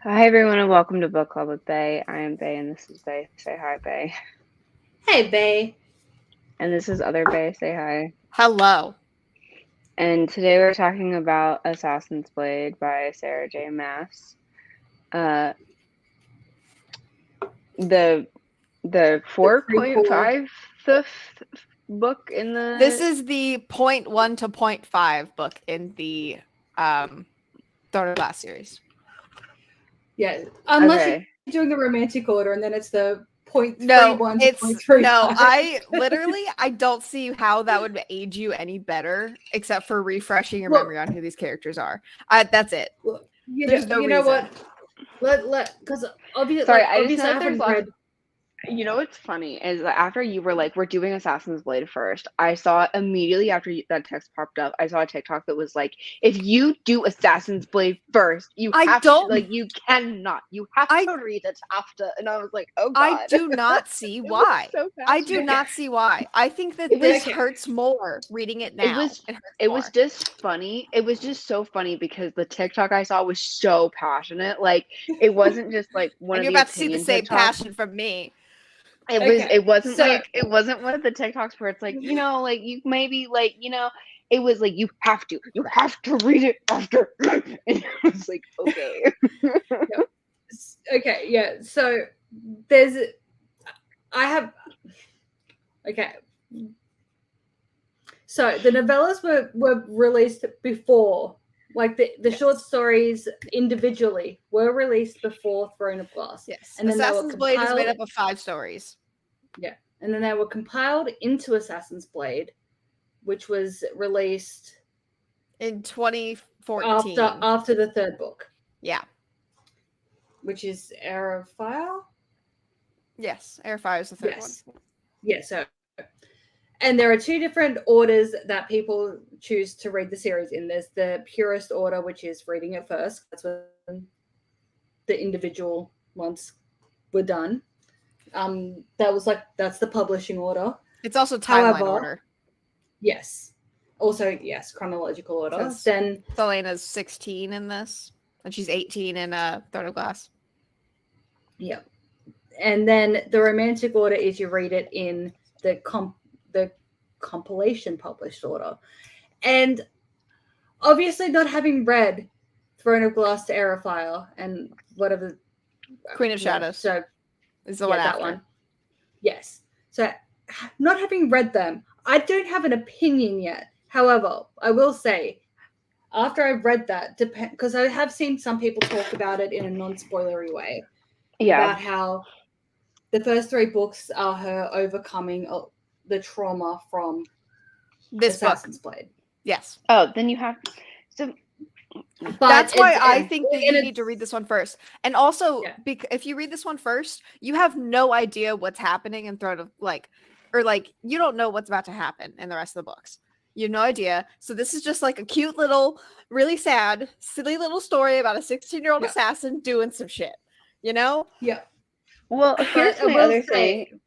Hi everyone and welcome to Book Club with Bay. I am Bay and this is Bay. Say hi, Bay. Hey, Bay. And this is other Bay. Say hi. Hello. And today we're talking about Assassin's Blade by Sarah J. Maas. Uh, the the Prequel. 4.5th book in the. This is the 0.1 to 0.5 book in the Throne of Glass series. Yeah, unless Okay. you're doing the romantic order, and then it's the No, 0.31 to it's 0.35. no. I don't see how that would age you any better, except for refreshing your memory on who these characters are. That's it. Look, There's no you know reason. what? Because obviously, Sorry, like, I just obviously, know I that there's haven't lots. read. You know what's funny is that after you were like, we're doing Assassin's Blade first, I saw immediately after that text popped up, I saw a TikTok that was like, if you do Assassin's Blade first, you have to, like, you cannot. You have to read it after. And I was like, oh God. I do not see why. So I do not see why. I think that this hurts more reading it now. It was just funny. It was just so funny because the TikTok I saw was so passionate. Like, it wasn't just like one and of you're the about to see the opinion same TikToks. passion from me. It wasn't one of the TikToks where it's like, like you maybe like, it was like you have to read it after. And it was like, okay. Okay, yeah. So I have. Okay. So the novellas were released before, like the short stories individually were released before Throne of Glass. Yes, and then Assassin's Blade is made up of 5 stories. Yeah, and then they were compiled into Assassin's Blade, which was released in 2014 after the third book. Yeah, which is Heir of Fire. Yes, Heir of Fire is the third one. Yeah, so and there are 2 different orders that people choose to read the series in. There's the purest order, which is reading it first. That's when the individual ones were done. That's the publishing order. It's also timeline order. Yes. Also, yes, chronological order. Then Selena's 16 in this, and she's 18 in Throne of Glass. Yeah. And then the romantic order is you read it in the compilation published order. And obviously not having read Throne of Glass to Heir of Fire and whatever Queen of Shadows. So is the one after. That one. Yes. So not having read them, I don't have an opinion yet. However, I will say after I've read that, because I have seen some people talk about it in a non-spoilery way. Yeah. About how the first 3 books are her overcoming the trauma from this Assassin's Blade. Yes. Oh, then you have so. But that's why I think that you need to read this one first. And also, if you read this one first, you have no idea what's happening in Throne of you don't know what's about to happen in the rest of the books. You have no idea. So this is just like a cute little, really sad, silly little story about a 16-year-old assassin doing some shit. You know? Yeah. Well, here's my other thing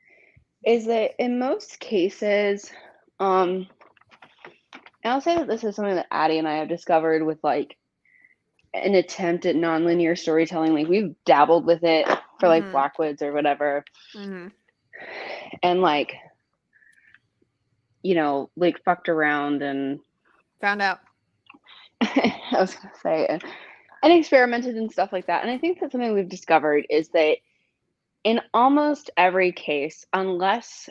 is that in most cases, and I'll say that this is something that Addie and I have discovered with like an attempt at nonlinear storytelling. Like we've dabbled with it for like Blackwoods or whatever. Mm-hmm. And like, like fucked around and found out. I was gonna say and experimented and stuff like that. And I think that's something we've discovered is that in almost every case, unless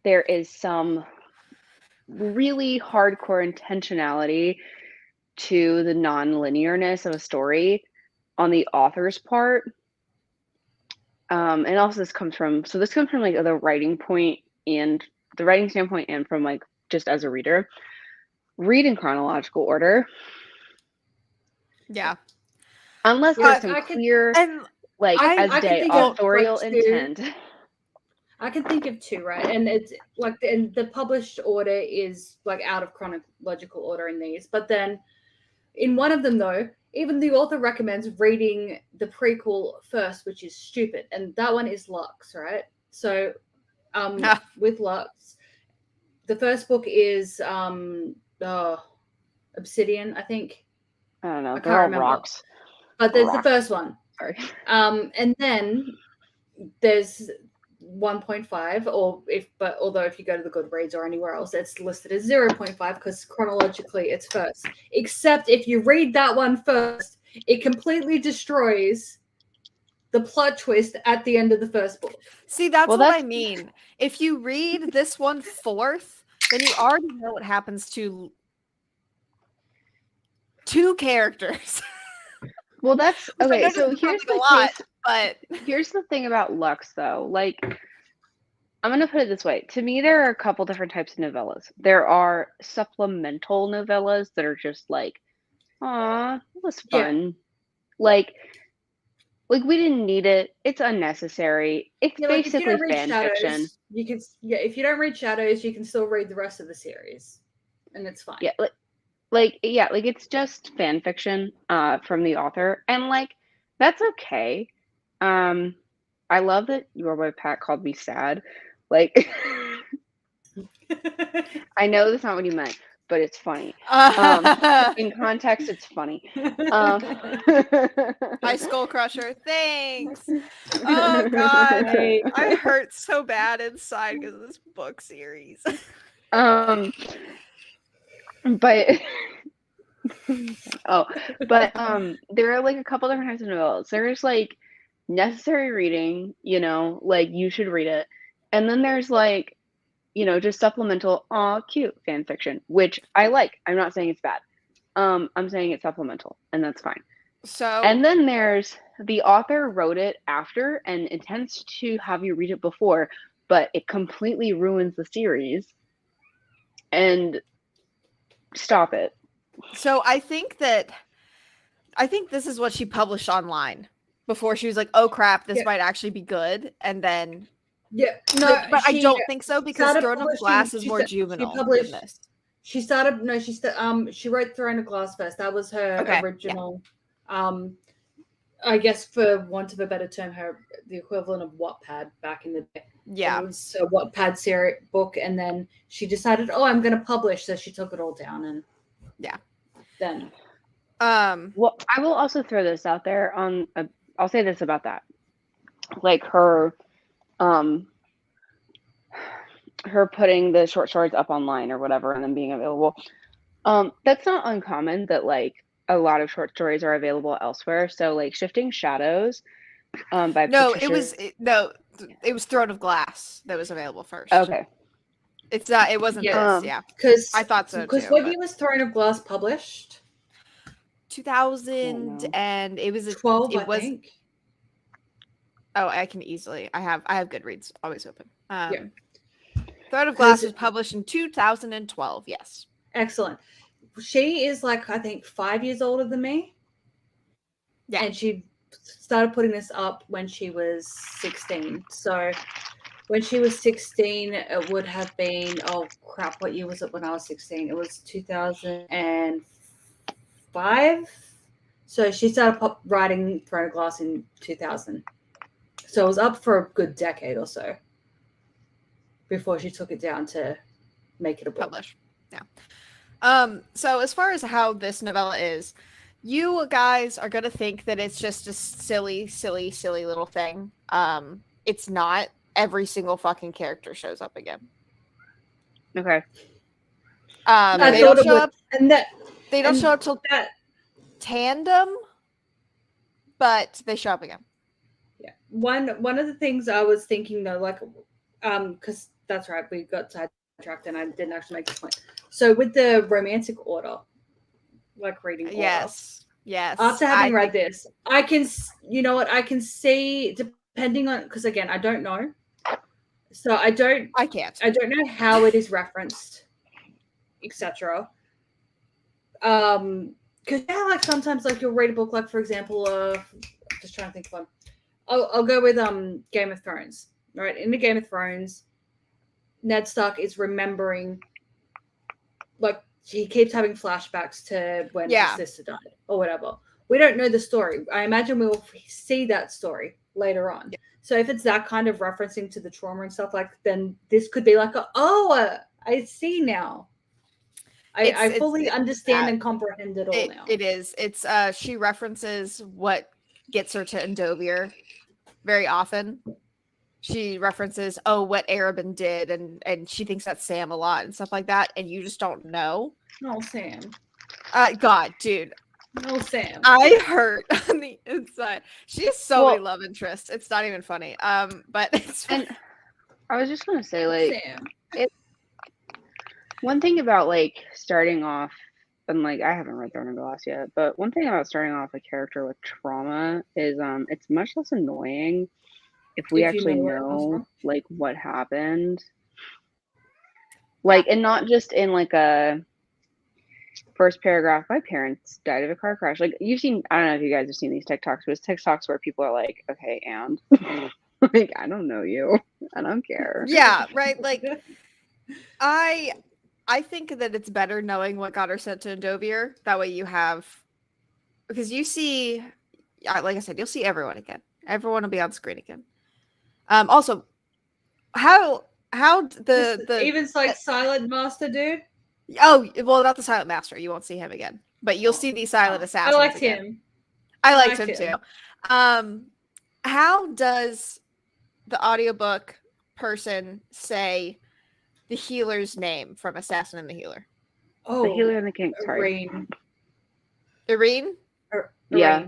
there is some really hardcore intentionality to the non-linearness of a story on the author's part, and also this comes from like the writing point and the writing standpoint and from like just as a reader, read in chronological order. Yeah. Unless there's some clear authorial intent. I can think of 2, right? And it's like the published order is like out of chronological order in these. But then in one of them, though, even the author recommends reading the prequel first, which is stupid. And that one is Lux, right? So with Lux, the first book is Obsidian, I think. I don't know. They're all rocks. But there's the first one. Sorry. And then there's 1.5, although if you go to the Goodreads or anywhere else, it's listed as 0.5 because chronologically it's first. Except if you read that one first, it completely destroys the plot twist at the end of the first book. See, that's what I mean. If you read this one fourth, then you already know what happens to 2 characters. Well, that's okay. So here's the case, but here's the thing about Lux, though. Like, I'm gonna put it this way. To me, there are a couple different types of novellas. There are supplemental novellas that are just like, "Aw, it was fun." Yeah. Like we didn't need it. It's unnecessary. It's basically fan fiction. You can, if you don't read Shadows, you can still read the rest of the series, and it's fine. Yeah, like it's just fan fiction from the author, and like that's okay. I love that your boy Pat called me sad. Like, I know that's not what you meant, but it's funny. In context, it's funny. Hi, Skull Crusher. Thanks. Oh God, I hurt so bad inside because of this book series. But there are like a couple different types of novellas. There's like necessary reading, like you should read it, and then there's like, just supplemental, cute fan fiction, which I like. I'm not saying it's bad. I'm saying it's supplemental, and that's fine. So, and then there's the author wrote it after and intends to have you read it before, but it completely ruins the series. And stop it. So I think this is what she published online before she was like, "Oh crap, this might actually be good," and then. Yeah, no, but I don't think so because Throne of Glass is more juvenile than this. She wrote Throne of Glass first. That was her original. Yeah. I guess for want of a better term, the equivalent of Wattpad back in the day. Yeah, it was a Wattpad series book, and then she decided, I'm going to publish, so she took it all down, and then. Well, I will also throw this out there I'll say this about that, like her putting the short stories up online or whatever and then being available. That's not uncommon that like a lot of short stories are available elsewhere. So like Shifting Shadows by Patricia... it was Throne of Glass that was available first. Okay. It wasn't this, because I thought so too. Because what year was Throne of Glass published? 2000 and it was 12, I think. Oh, I can easily. I have Goodreads always open. Throne of Glass was published in 2012. Yes. Excellent. She is like, I think 5 years older than me. Yeah. And she started putting this up when she was 16. So when she was 16, it would have been, oh crap, what year was it when I was 16? It was 2005. So she started writing Throne of Glass in 2000. So it was up for a good decade or so before she took it down to make it a book. Publish. Yeah. So as far as how this novella is, you guys are going to think that it's just a silly, silly, silly little thing. It's not. Every single fucking character shows up again. Okay. They don't show up. They don't show up till that Tandem, but they show up again. Yeah. One of the things I was thinking though, like, because that's right, we got sidetracked and I didn't actually make this point. So with the romantic order, like reading order. Yes. After having read this, I can, I can see, depending on, because again, I don't know. So I don't know how it is referenced, etc. Because like sometimes like you'll read a book, like for example, just trying to think of one. I'll go with Game of Thrones. Right, in the Game of Thrones, Ned Stark is remembering, like he keeps having flashbacks to when his sister died or whatever. We don't know the story. I imagine we will see that story later on. Yeah. So if it's that kind of referencing to the trauma and stuff, like then this could be like, I see now. I fully understand and comprehend it all now. It is. It's she references what gets her to Endovier very often. She references, what Arabin did, and she thinks that's Sam a lot and stuff like that, and you just don't know. No, Sam. God, dude. No, Sam. I hurt on the inside. She has so many love interests. It's not even funny. But it's and I was just gonna say, like, Sam. One thing about like starting off, and like I haven't read Throne of Glass yet, but one thing about starting off a character with trauma is it's much less annoying if we actually know like what happened. Like, and not just in like a first paragraph, my parents died of a car crash. Like, you've seen, I don't know if you guys have seen these TikToks, but it's TikToks where people are like, okay, and like, I don't know you. I don't care. Yeah, right. Like, I think that it's better knowing what got her sent to Endovier. That way you have, because you see, like I said, you'll see everyone again. Everyone will be on screen again. Also, how the even like Silent Master dude. Oh, well, not the Silent Master. You won't see him again, but you'll see the Silent Assassins. I liked again. him. I liked him too. How does the audiobook person say the healer's name from Assassin and the Healer? Oh, the Healer and the King. Sorry. Irene? Yeah.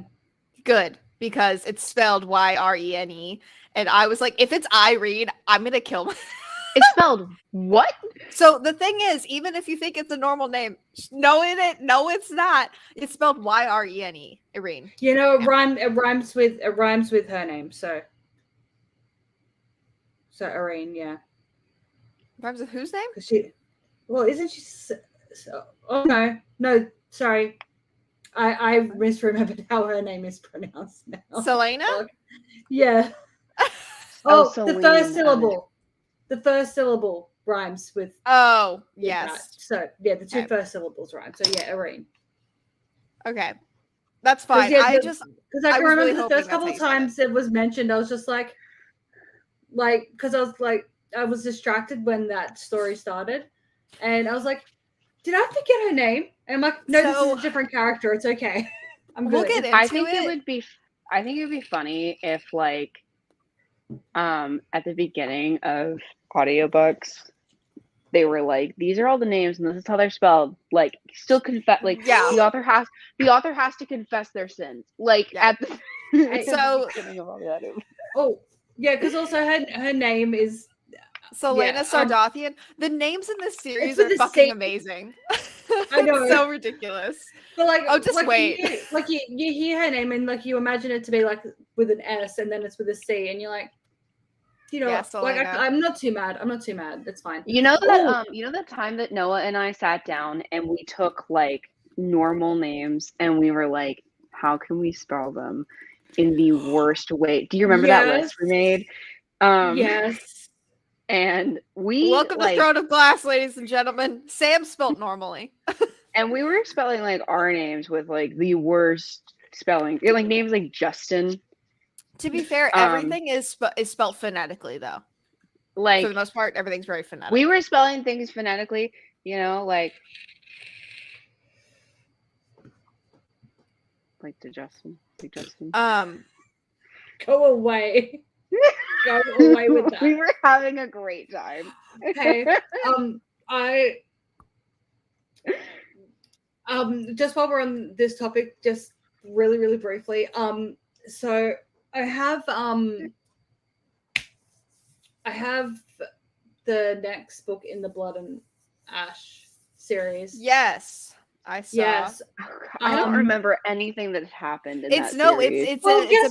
Good, because it's spelled Yrene. And I was like, if it's Irene, I'm going to kill myself. It's spelled what? So the thing is, even if you think it's a normal name, no, it's not. It's spelled Yrene. Irene. You know, it rhymes with her name. So Irene, yeah. Rhymes with whose name? Isn't she? Oh no, sorry. I misremembered how her name is pronounced now. Selena? Yeah. The first syllable. The first syllable rhymes with. Oh, yes. That. So yeah, the two first syllables rhyme. So yeah, Irene. Okay, that's fine. Because I can remember the first couple of times it was mentioned, I was just like, because I was distracted when that story started, and I was like, did I forget her name? And I'm like, no, this is a different character. It's okay. We'll get into I think it would be funny if like, at the beginning of audiobooks, they were like, these are all the names and this is how they're spelled. Like, still confess. Like, yeah. the author has to confess their sins. Like at the beginning of all that. Oh yeah, because also her name is Selena Sardathian. The names in this series are fucking amazing. I know. So ridiculous. But like, just wait. You hear her name and like you imagine it to be like with an S and then it's with a C and you're like, I'm not too mad. It's fine. You know that that time that Noah and I sat down and we took like normal names and we were like, how can we spell them in the worst way? Do you remember that list we made? Yes. And we welcome to Throne of Glass, ladies and gentlemen. Sam spelled normally. And we were spelling like our names with like the worst spelling. Like names like Justin. To be fair, everything is spelled phonetically, though. Like, for the most part, everything's very phonetic. We were spelling things phonetically, like to Justin. Like Justin. Go away. Go away with that. We were having a great time. Okay. Just while we're on this topic, just really, really briefly. So I have the next book in the Blood and Ash series. Yes, I saw. Yes, I don't remember anything that's happened. It's a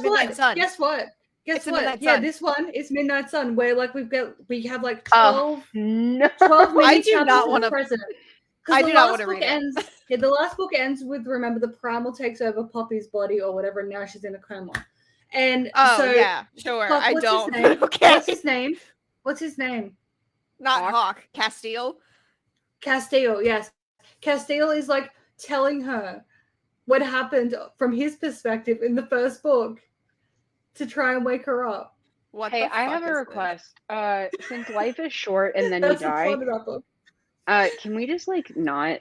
Midnight Sun. Guess what? Yeah, this one is Midnight Sun, where like we have like 12 minutes. I do not want to. I do not want to read it. The last book ends with, remember, the primal takes over Poppy's body or whatever, and now she's in a coma. And yeah, sure. Hawk, I don't. Okay. What's his name? Not Hawk. Castile, yes. Castile is like telling her what happened from his perspective in the first book to try and wake her up. Hey, I have a request. Since life is short and then you die, can we just like not?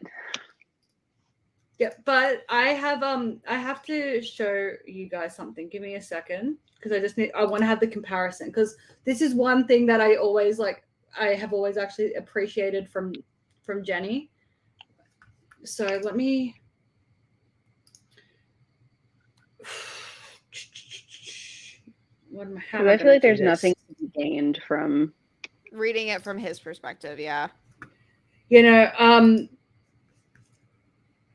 Yeah, but I have to show you guys something. Give me a second, because I want to have the comparison, because this is one thing that I have always actually appreciated from Jenny. So let me. I feel like there's nothing to be gained from reading it from his perspective. Yeah.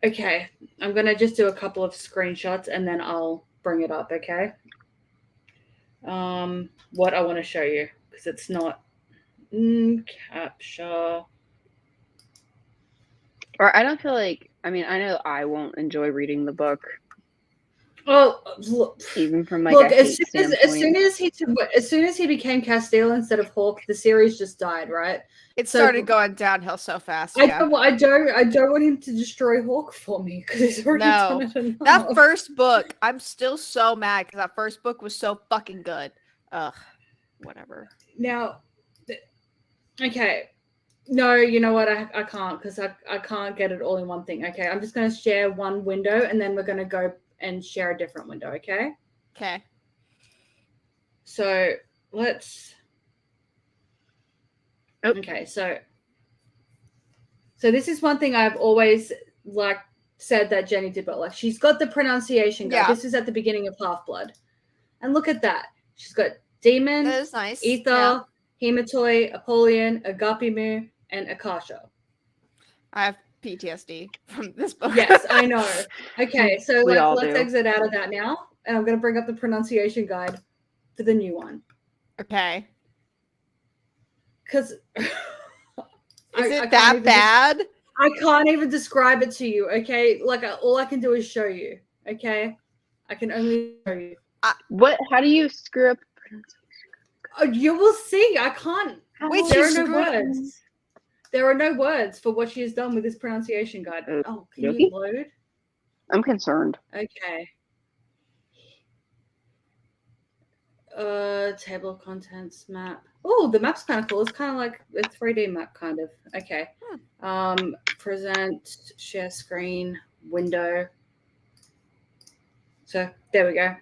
Okay, I'm going to just do a couple of screenshots and then I'll bring it up, okay? What I want to show you, because it's not capture. Or I don't feel like, I know I won't enjoy reading the book. Oh, look, even from like as soon as he became Castile instead of Hawk, the series just died, right? It started going downhill so fast. I don't want him to destroy Hawk for me, because he's already done it enough. That first book, I'm still so mad because that first book was so fucking good. Ugh, whatever. Now, okay. No, you know what? I can't, because I can't get it all in one thing. Okay, I'm just going to share one window and then we're going to go and share a different window, okay? Okay. So let's. Okay, so this is one thing I've always said that Jenny did, but she's got the pronunciation guide. Yeah. This is at the beginning of Half-Blood, and look at that. She's got Demon, that is nice. Ether, Hematoi, Apollyon, Agapimu, and Akasha. I have PTSD from this book. Yes, I know. Okay, so let's exit out of that now, and I'm going to bring up the pronunciation guide for the new one. Okay. Because is it that bad? I can't even describe it to you. Okay, all I can do is show you. Okay, I can only show you. What? How do you screw up pronunciation? You will see. I can't. Wait, there are no words. There are no words for what she has done with this pronunciation guide. Oh, can you load? I'm concerned. Okay. Table of contents map. Oh, the map's kind of cool. It's kind of like a 3D map, kind of. Okay. Present, share screen, window. So there we go.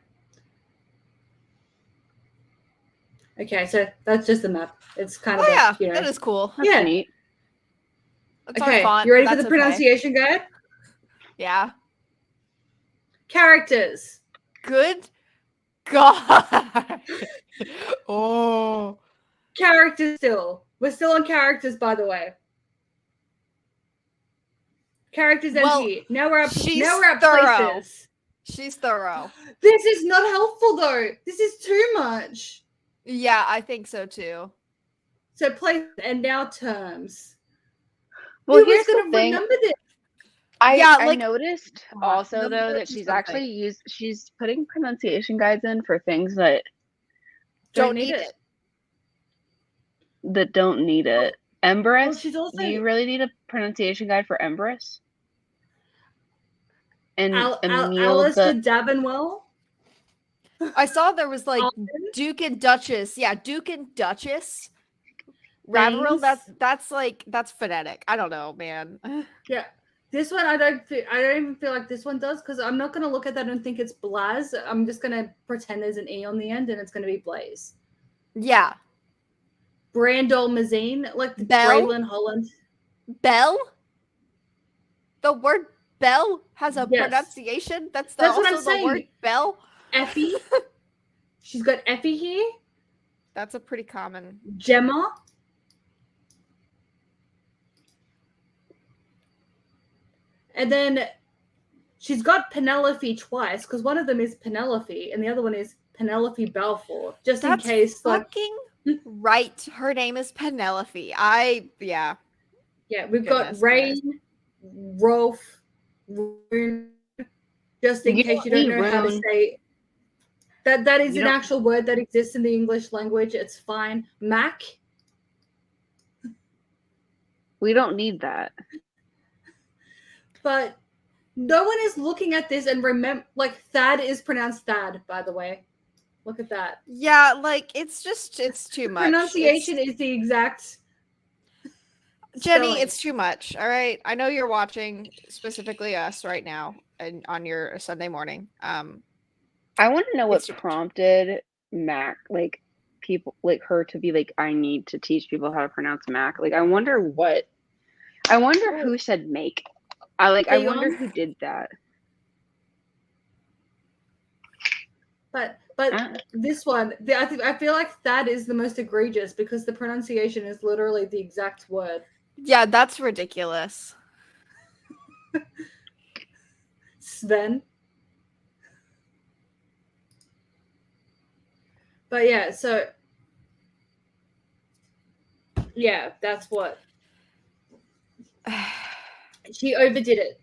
Okay, so that's just the map. It's kind of that is cool. That's neat. That's okay, you ready for the pronunciation guide? Yeah. Characters. Good God. Oh. Characters still. We're still on characters, by the way. Characters NG. Now we're at places. She's thorough. This is not helpful though. This is too much. Yeah, I think so too. So place and now terms. Well, here's the thing. Remember this? I noticed also though that she's actually she's putting pronunciation guides in for things that don't need it. That don't need it. Embers. Well, do you really need a pronunciation guide for Embers? And Alistair Davenwell. I saw there was Duke and Duchess. Yeah, Duke and Duchess. Raverell, that's phonetic. I don't know, man. Yeah. This one I don't even feel like this one does, because I'm not gonna look at that and think it's Blaz. I'm just gonna pretend there's an E on the end and it's gonna be Blaze. Yeah. Brandol Mazine, like Braylon Holland. Bell? The word Bell has a pronunciation? That's also what I'm saying. Word Bell? Effie. She's got Effie here. That's a pretty common. Gemma. And then she's got Penelope twice, because one of them is Penelope and the other one is Penelope Balfour. Just in case, fucking right. Her name is Penelope. Yeah, we've got Rain, Rolf, Rune. Just in case you don't know how to say that is an actual word that exists in the English language. It's fine. Mac. We don't need that. But no one is looking at this and remember, Thad is pronounced Thad, by the way. Look at that. Yeah, it's too much. Pronunciation is the exact. Jenny, it's too much. All right. I know you're watching specifically us right now and on your Sunday morning. I want to know what prompted Mac, like people like her to be like, I need to teach people how to pronounce Mac. Like I wonder who said make. I wonder who did that. But this one, I feel like that is the most egregious because the pronunciation is literally the exact word. Yeah, that's ridiculous. Sven. But yeah, so yeah, that's what she overdid it.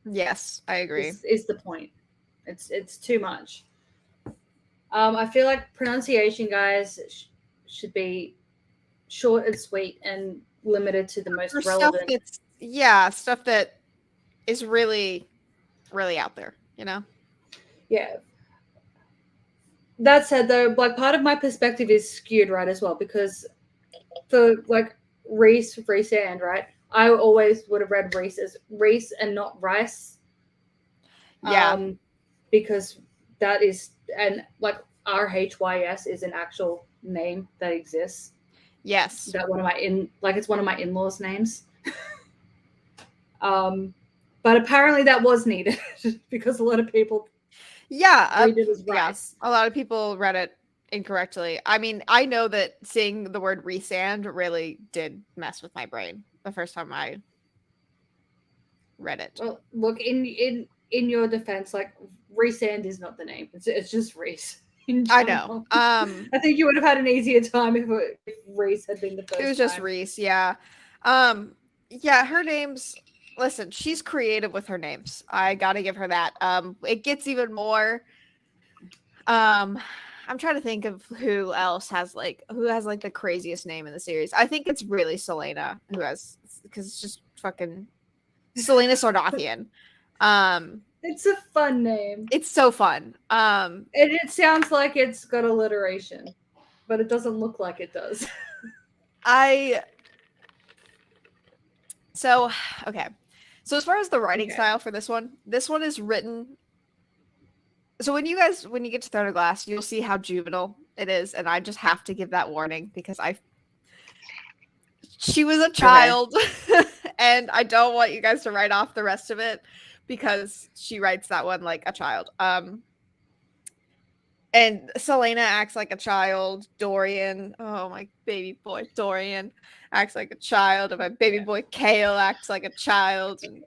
Yes, I agree. Is the point. It's too much. I feel like pronunciation, guys, should be short and sweet and limited to the most relevant. Stuff that is really, really out there, you know? Yeah. That said, though, like part of my perspective is skewed, right, as well, because for like Reese and right, I always would have read Reese as Reese and not Rice. Yeah. Because that is, and like RHYS is an actual name that exists. Yes. That it's one of my in-laws' names. But apparently that was needed because a lot of people read it as Rice. A lot of people read it incorrectly. I mean, I know that seeing the word resand really did mess with my brain the first time I read it. Well, look, in your defense, like resand is not the name. It's just Reese. I know. I think you would have had an easier time if Reese had been the first. It was just Reese, yeah. Yeah, her name's. Listen, she's creative with her names. I gotta give her that. It gets even more. I'm trying to think of who else has the craziest name in the series. I think it's really Selena because it's just fucking Selena Sardathian. It's a fun name. It's so fun. And it sounds like it's got alliteration, but it doesn't look like it does. Okay. So as far as the writing style for this one is written. So when you get to Throne of Glass, you'll see how juvenile it is, and I just have to give that warning because she was a child, and I don't want you guys to write off the rest of it because she writes that one like a child. And Selena acts like a child. Dorian, oh my baby boy, Dorian acts like a child, and my baby boy Kale acts like a child. And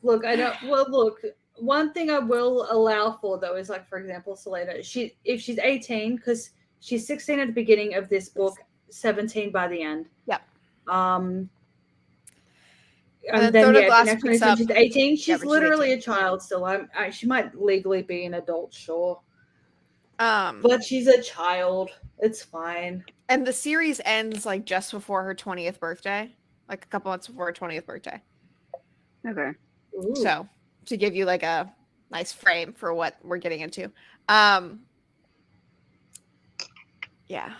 look, I don't. Well, look. One thing I will allow for though is like, for example, Selena. If she's 18, because she's 16 at the beginning of this book, 17 by the end. Yep. And then the next one is when she's 18. She's literally a child still. She might legally be an adult, sure. But she's a child. It's fine. And the series ends like just before her 20th birthday, like a couple months before her 20th birthday. Okay. Ooh. So to give you like a nice frame for what we're getting into. Yeah.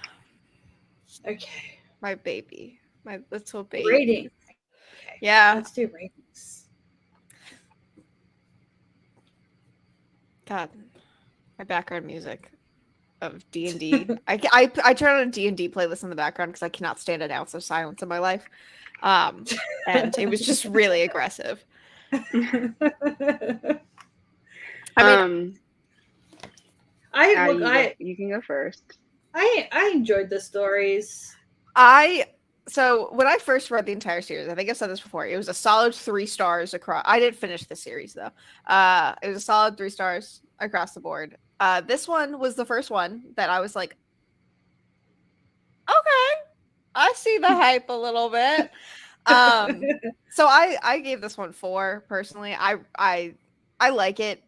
Okay. My baby. My little baby. Rating. Okay. Yeah. Let's do ratings. God. My background music of D&D. I turn on a D&D playlist in the background because I cannot stand an ounce of silence in my life. And it was just really aggressive. You can go first. I enjoyed the stories. So when I first read the entire series, I think I've said this before, it was a solid 3 stars across. I didn't finish the series though. It was a solid 3 stars across the board. This one was the first one that I was like, okay, I see the hype a little bit. So I gave this one 4 personally. I like it.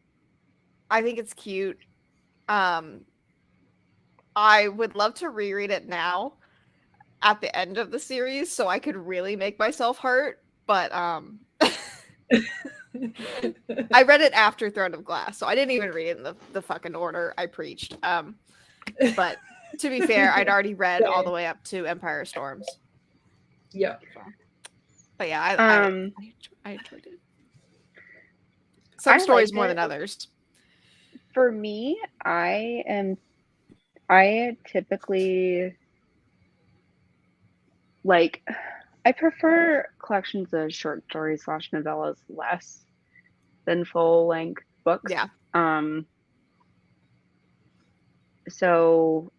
I think it's cute. I would love to reread it now at the end of the series so I could really make myself hurt, but I read it after Throne of Glass, so I didn't even read it in the fucking order I preached. But to be fair, I'd already read all the way up to Empire of Storms. Yeah. But yeah, I enjoyed it. Some stories more than others. For me, I typically like, I prefer collections of short stories / novellas less than full length books. Yeah. So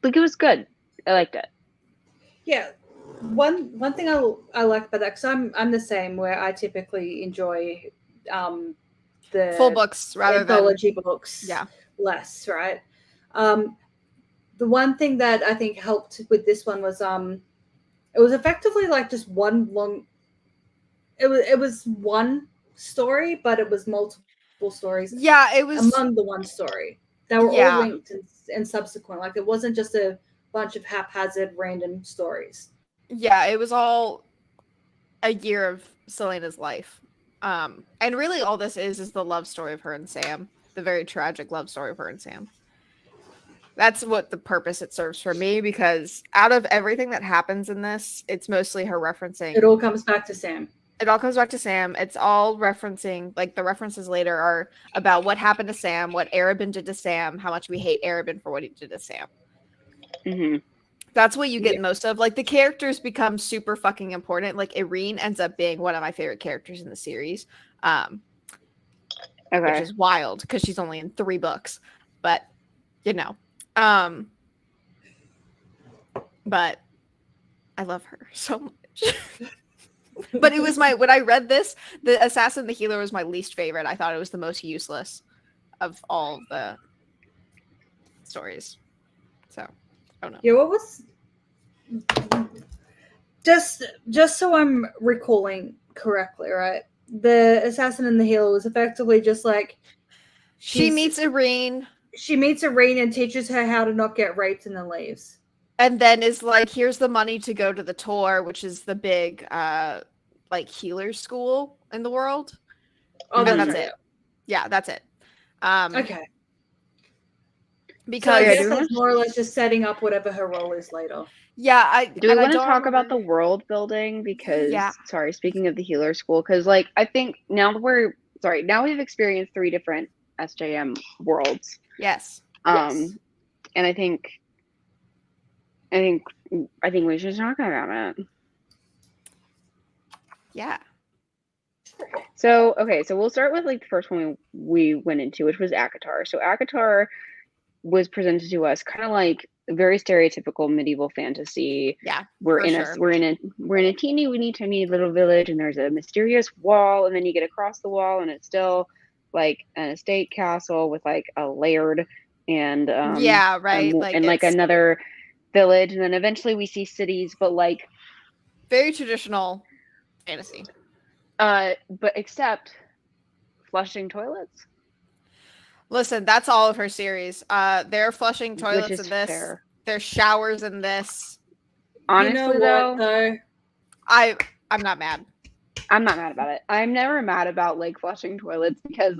like, it was good. I liked it. Yeah. One thing I like about that, because I'm the same, where I typically enjoy the full books rather anthology than books less, right? The one thing that I think helped with this one was it was effectively like just one long, it was one story, but it was multiple stories. Yeah, it was among the one story. They were all linked and subsequent. Like, it wasn't just a bunch of haphazard random stories. Yeah, it was all a year of Selena's life. And really all this is the love story of her and Sam. The very tragic love story of her and Sam. That's what the purpose it serves for me, because out of everything that happens in this, it's mostly her referencing. It all comes back to Sam. It all comes back to Sam. It's all referencing, like, the references later are about what happened to Sam, what Arabin did to Sam, how much we hate Arabin for what he did to Sam. Mm-hmm. That's what you get most of. Like, the characters become super fucking important. Like, Irene ends up being one of my favorite characters in the series. Which is wild because she's only in 3 books. But, you know. But I love her so much. But it was when I read this, the Assassin the Healer was my least favorite. I thought it was the most useless of all the stories. So, I don't know. Yeah, what was just so I'm recalling correctly, right? The Assassin and the Healer was effectively just like she meets Irene. She meets Irene and teaches her how to not get raped and then leaves. And then is like, here's the money to go to the tour, which is the big like healer school in the world. Oh, that's it. Yeah, that's it. Okay. Because so I guess that's more or less just setting up whatever her role is later. Yeah, do we want to talk about the world building? Because sorry, speaking of the healer school, because like I think now we've experienced 3 different SJM worlds. Yes. And I think we should talk about it. Yeah. So we'll start with like the first one we went into, which was ACOTAR. So ACOTAR was presented to us kind of like very stereotypical medieval fantasy. Yeah. We're in a teeny little village, and there's a mysterious wall, and then you get across the wall and it's still like an estate castle with like a laird and like another village, and then eventually we see cities, but like very traditional fantasy. But except flushing toilets. Listen, that's all of her series. They're flushing toilets in this. Fair. There's showers in this. Honestly, though, I'm not mad. I'm not mad about it. I'm never mad about like flushing toilets because,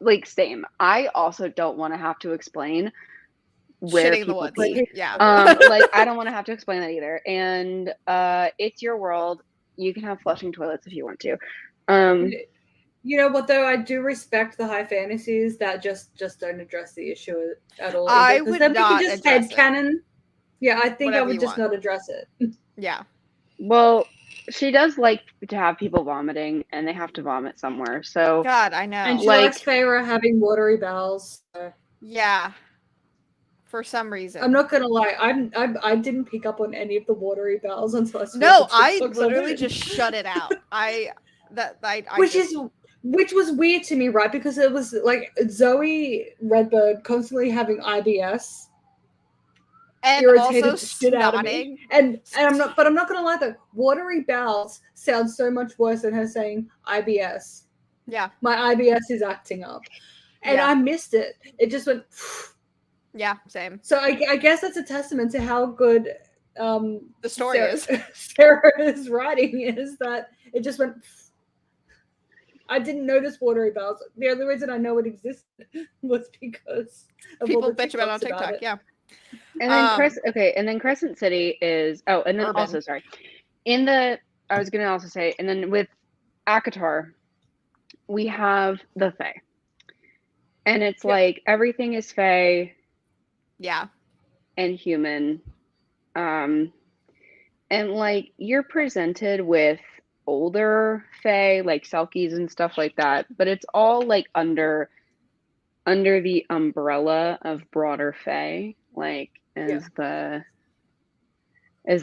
like, same. I also don't want to have to explain where people pee. Yeah. Like, I don't want to have to explain that either. And it's your world. You can have flushing toilets if you want to. You know what, though? I do respect the high fantasies that just don't address the issue at all. I would not just headcanon. Yeah, I think I would just not address it. Yeah. Well, she does like to have people vomiting, and they have to vomit somewhere. So God, I know. And she likes Feyre having watery bowels. So. Yeah. For some reason. I'm not gonna lie. I didn't pick up on any of the watery bowels until I saw No, I literally just shut it out. Which was weird to me, right? Because it was like Zoe Redbird constantly having IBS. And irritated also shit out of me. And I'm not gonna lie though, watery bowels sounds so much worse than her saying IBS. Yeah. My IBS is acting up. And I missed it. It just went yeah, same. So I guess that's a testament to how good the story is. Sarah's writing is that it just went. I didn't notice watery bowels. The only reason I know it existed was because of people bitch about it on TikTok. Yeah. And then and then Crescent City is and then urban. also sorry. I was gonna also say, and then with ACOTAR, we have the Fae. And it's like everything is Fae. Yeah. And human. And like you're presented with older Fae, like Selkies and stuff like that, but it's all like under the umbrella of broader Fae, like is the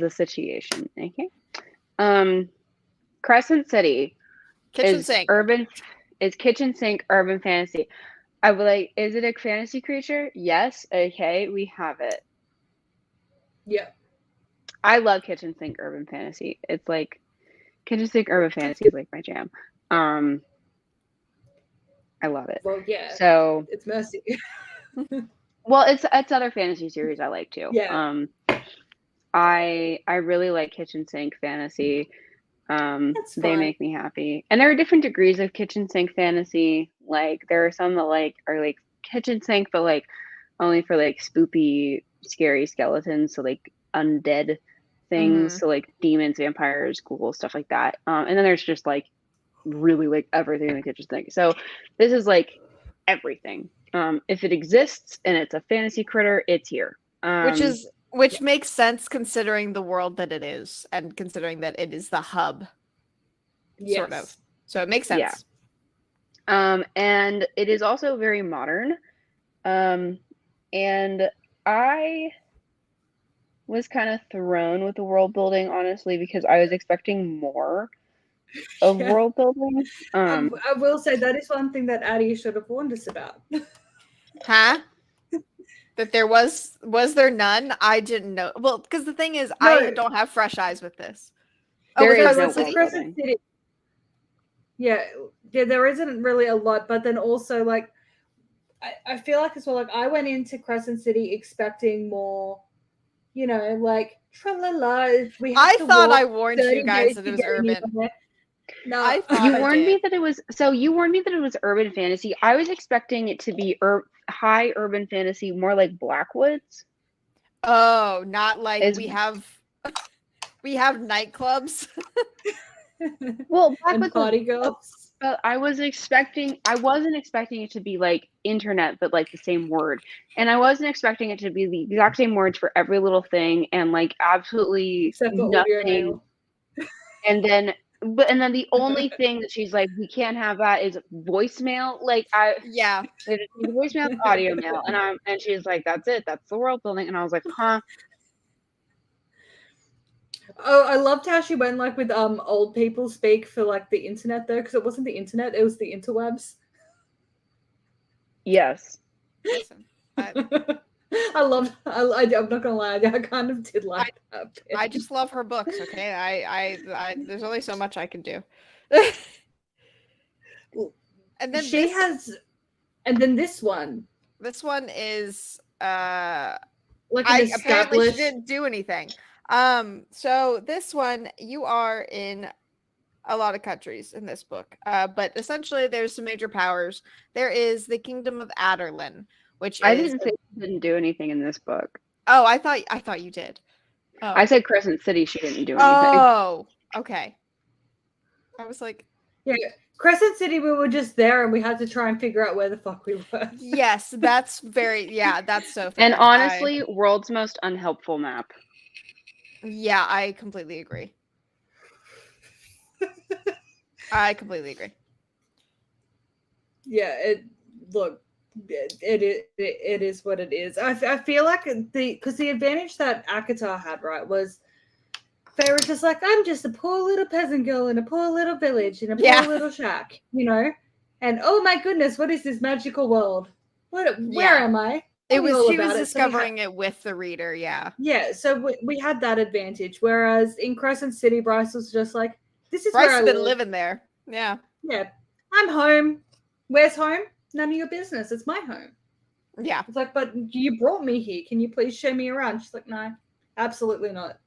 situation. Okay. Crescent City kitchen sink kitchen sink urban fantasy. I would like, is it a fantasy creature? Yes. Okay, we have it. Yeah. I love kitchen sink urban fantasy. It's like kitchen sink urban fantasy is like my jam. I love it. Well, yeah. So it's Mercy. Well, it's other fantasy series I like too. Yeah. I really like kitchen sink fantasy. They make me happy. And there are different degrees of kitchen sink fantasy. Like there are some that like are like kitchen sink, but like only for like spoopy, scary skeletons. So like undead things. So like demons, vampires, ghouls, stuff like that. And then there's just like really like everything in the kitchen sink. So this is like everything. If it exists and it's a fantasy critter, it's here. Which makes sense considering the world that it is and considering that it is the hub. Sort of. So it makes sense. Yeah. And it is also very modern. And I was kind of thrown with the world building, honestly, because I was expecting more of world building. I will say that is one thing that Addie should have warned us about. Huh? That there was there none? I didn't know. Well, because the thing is, I don't have fresh eyes with this. There is no world building. Yeah, there isn't really a lot, but then also like I feel like as well, like I went into Crescent City expecting more, you know, like tra-la-la. I thought I warned you guys that it was urban. No, you warned me that it was. So you warned me that it was urban fantasy. I was expecting it to be high urban fantasy, more like Blackwoods. Oh, not like we have nightclubs. Well, and party girls. But I wasn't expecting it to be like internet, but like the same word. And I wasn't expecting it to be the exact same words for every little thing and like absolutely except for nothing. And then the only thing that she's like, we can't have that is voicemail. Like voicemail, audio mail, and she's like, that's it. That's the world building. And I was like, huh. Oh, I loved how she went like with old people speak for like the internet though, because it wasn't the internet, it was the interwebs. Yes. Listen, I'm not gonna lie, I kind of did like that bit. I just love her books, okay? I there's only so much I can do. And then and then this one. This one is like apparently she didn't do anything. So this one, you are in a lot of countries in this book, but essentially there's some major powers. There is the Kingdom of Adderlin, which I didn't say she didn't do anything in this book. Oh, I thought you did. Oh. I said Crescent City. She didn't do anything. Oh, okay. I was like, yeah, Crescent City. We were just there, and we had to try and figure out where the fuck we were. Yes, that's so fair. And honestly, world's most unhelpful map. Yeah, I completely agree. I completely agree. Yeah, it is what it is. I feel like because the advantage that ACOTAR had, right, was they were just like, I'm just a poor little peasant girl in a poor little village in a poor little shack, you know? And oh my goodness, what is this magical world? Where am I? She was discovering it with the reader, yeah. Yeah, so we had that advantage. Whereas in Crescent City, Bryce was just like, this is Bryce where I been live. living there. Yeah. Yeah. I'm home. Where's home? None of your business. It's my home. Yeah. It's like, but you brought me here. Can you please show me around? She's like, no, absolutely not.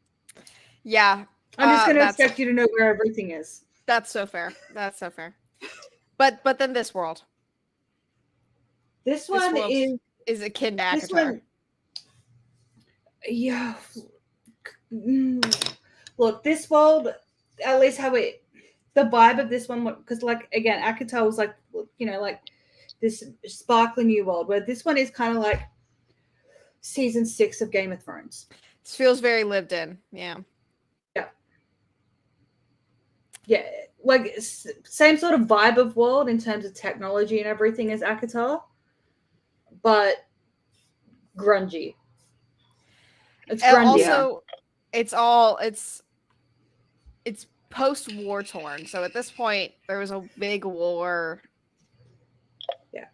Yeah. I'm just going to expect you to know where everything is. That's so fair. But then this world. This one is akin to ACOTAR. Yeah. Look, this world, at least how it, the vibe of this one, because like again, Akatar was like, like this sparkling new world, where this one is kind of like season 6 of Game of Thrones. This feels very lived in. Yeah. Yeah, like same sort of vibe of world in terms of technology and everything as Akatar, but grungy. It's grungy. Also, it's post-war torn. So at this point, there was a big war. Yeah,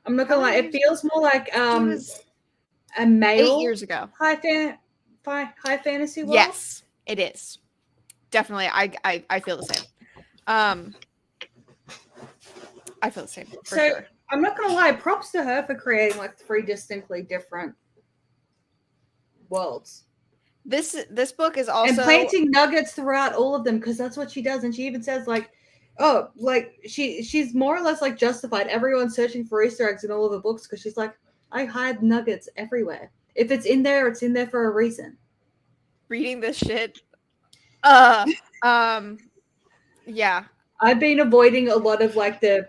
I'm not gonna lie. It feels more like a male 8 years ago high fantasy world. Yes, it is. Definitely, I feel the same. I feel the same for sure. I'm not gonna lie. Props to her for creating like 3 distinctly different worlds. This book is also and planting nuggets throughout all of them, because that's what she does, and she even says like, oh, like she's more or less like justified everyone searching for Easter eggs in all of the books, because she's like, I hide nuggets everywhere. If it's in there, it's in there for a reason. Reading this shit. Yeah. I've been avoiding a lot of like the,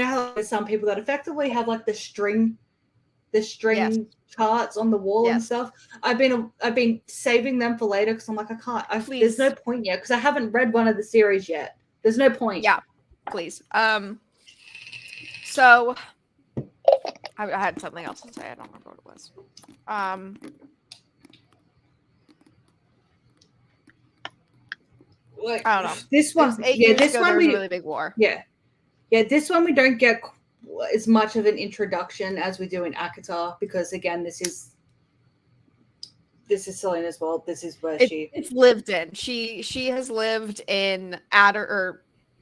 how there's some people that effectively have like the string yes. charts on the wall and stuff. I've been saving them for later, because I'm like, I can't. There's no point yet, because I haven't read one of the series yet. There's no point. Yeah, please. So I had something else to say. I don't remember what it was. Like, I don't know. This one, this one was a really big war. Yeah, this one we don't get as much of an introduction as we do in Akatar, because again, this is Selena's world. This is where it's lived in. She has lived in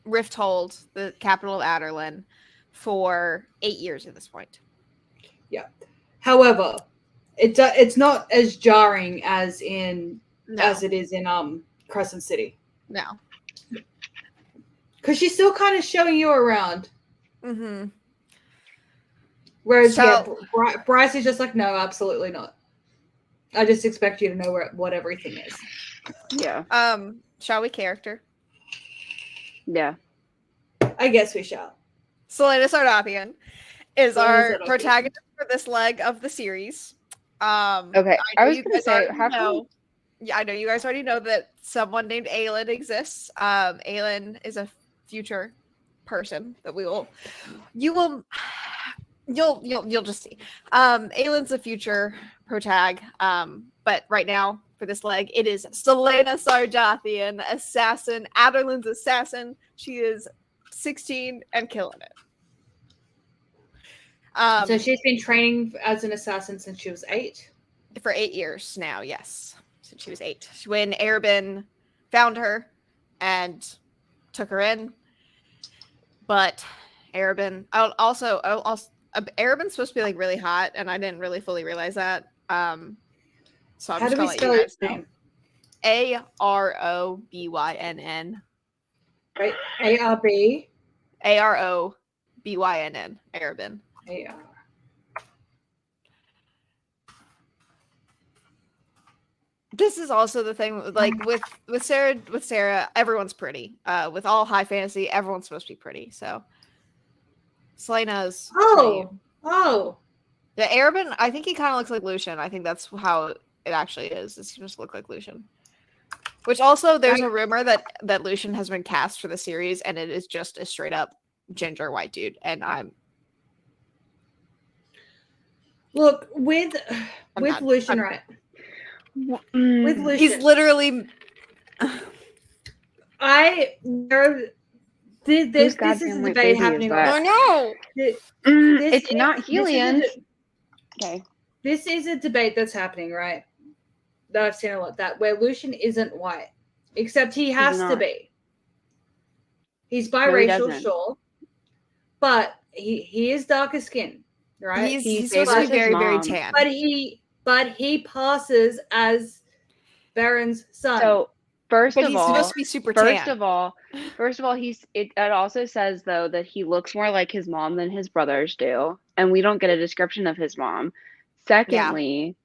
Rifthold, the capital of Adarlan, for 8 years at this point. Yeah. However, it's not as jarring as it is in Crescent City. No. Because she's still kind of showing you around. Mm-hmm. Whereas, Bryce is just like, no, absolutely not. I just expect you to know what everything is. Yeah. Shall we character? Yeah. I guess we shall. Selena Sardathian is our protagonist for this leg of the series. Okay. I was going to say, I know you guys already know that someone named Aelin exists. Aelin is a future person that you'll just see. Aelin's a future protag. But right now for this leg, it is Selena Sardathian, assassin, Adarlan's assassin. She is 16 and killing it. So she's been training as an assassin since she was 8? For 8 years now, yes. Since she was 8. When Arabin found her and took her in. But Arabin, Arabin's supposed to be like really hot, and I didn't really fully realize that. So I'm How do we spell his name? Arobynn. Right, ARB. Arobynn. Arabin. AR. This is also the thing, like with Sarah, everyone's pretty. With all high fantasy, everyone's supposed to be pretty. So Selena's pretty. Yeah, Arabin, I think he kind of looks like Lucian. I think that's how it actually is. He just look like Lucian. Which also, there's a rumor that Lucian has been cast for the series, and it is just a straight up ginger white dude. And look with Lucian, right? With Lucian, he's literally. This is a debate happening. Oh no! It's not Helion. Okay. This is a debate that's happening, right? That I've seen a lot. That where Lucian isn't white, except he has to be. He's biracial, sure, but he is darker skin, right? He's supposed to be very, very tan. But he passes as Baron's son. So First of he's all, supposed to be super tan. First of all, it also says though that he looks more like his mom than his brothers do, and we don't get a description of his mom. Secondly,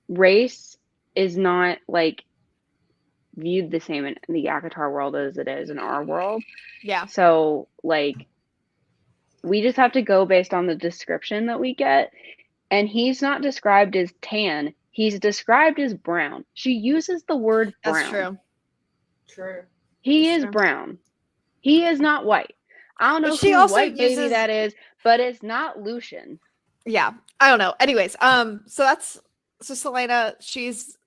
race is not like viewed the same in the Yakatar world as it is in our world. Yeah. So like we just have to go based on the description that we get. And he's not described as tan. He's described as brown. She uses the word brown. That's true. True. He is brown. He is not white. I don't know who white baby that is, but it's not Lucian. Yeah, I don't know. Anyways, so Celaena, she's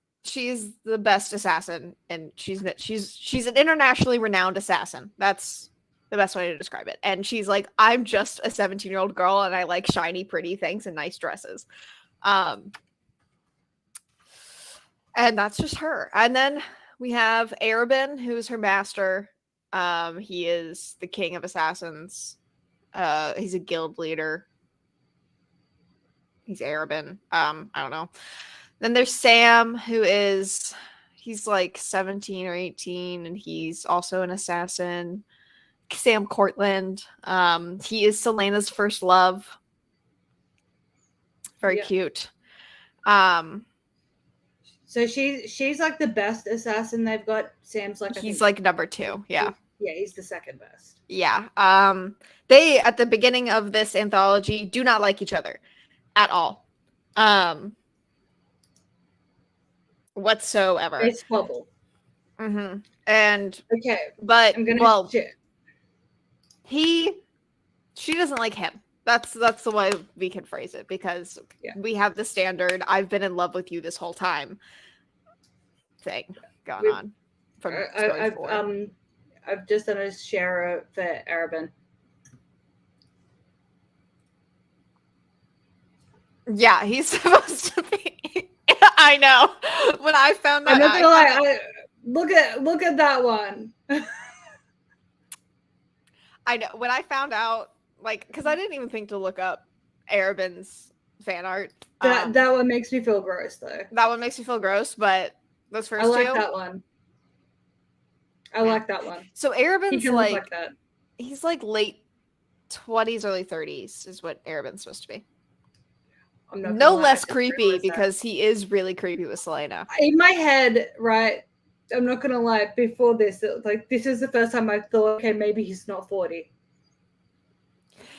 the best assassin, and she's an internationally renowned assassin. That's the best way to describe it. And she's like, I'm just a 17-year-old girl, and I like shiny, pretty things and nice dresses. And that's just her. And then we have Arabin, who's her master. He is the king of assassins. He's a guild leader. He's Arabin. I don't know. Then there's Sam, he's like 17 or 18, and he's also an assassin. Sam Cortland. He is Celaena's first love. Very cute. So she's like the best assassin they've got. Sam's like he's like number 2. Yeah. Yeah, he's the second best. Yeah. They at the beginning of this anthology do not like each other at all. Whatsoever. It's bubble. Mm-hmm. And okay, but I'm gonna she doesn't like him. That's the way we can phrase it, because we have the standard "I've been in love with you this whole time" thing going on. From I've just done a share for Arabin. Yeah, he's supposed to be. I know. When I found that, I'm not gonna lie. Look at that one. I know. When I found out, like, because I didn't even think to look up Arabin's fan art. That one makes me feel gross, though. That one makes me feel gross, but those first two. I like two, that one. I like that one. So Arabin's like that. He's like late 20s, early 30s is what Arabin's supposed to be. No less creepy, because he is really creepy with Celaena. In my head, right? I'm not gonna lie. Before this, like this is the first time I thought, okay, maybe he's not 40.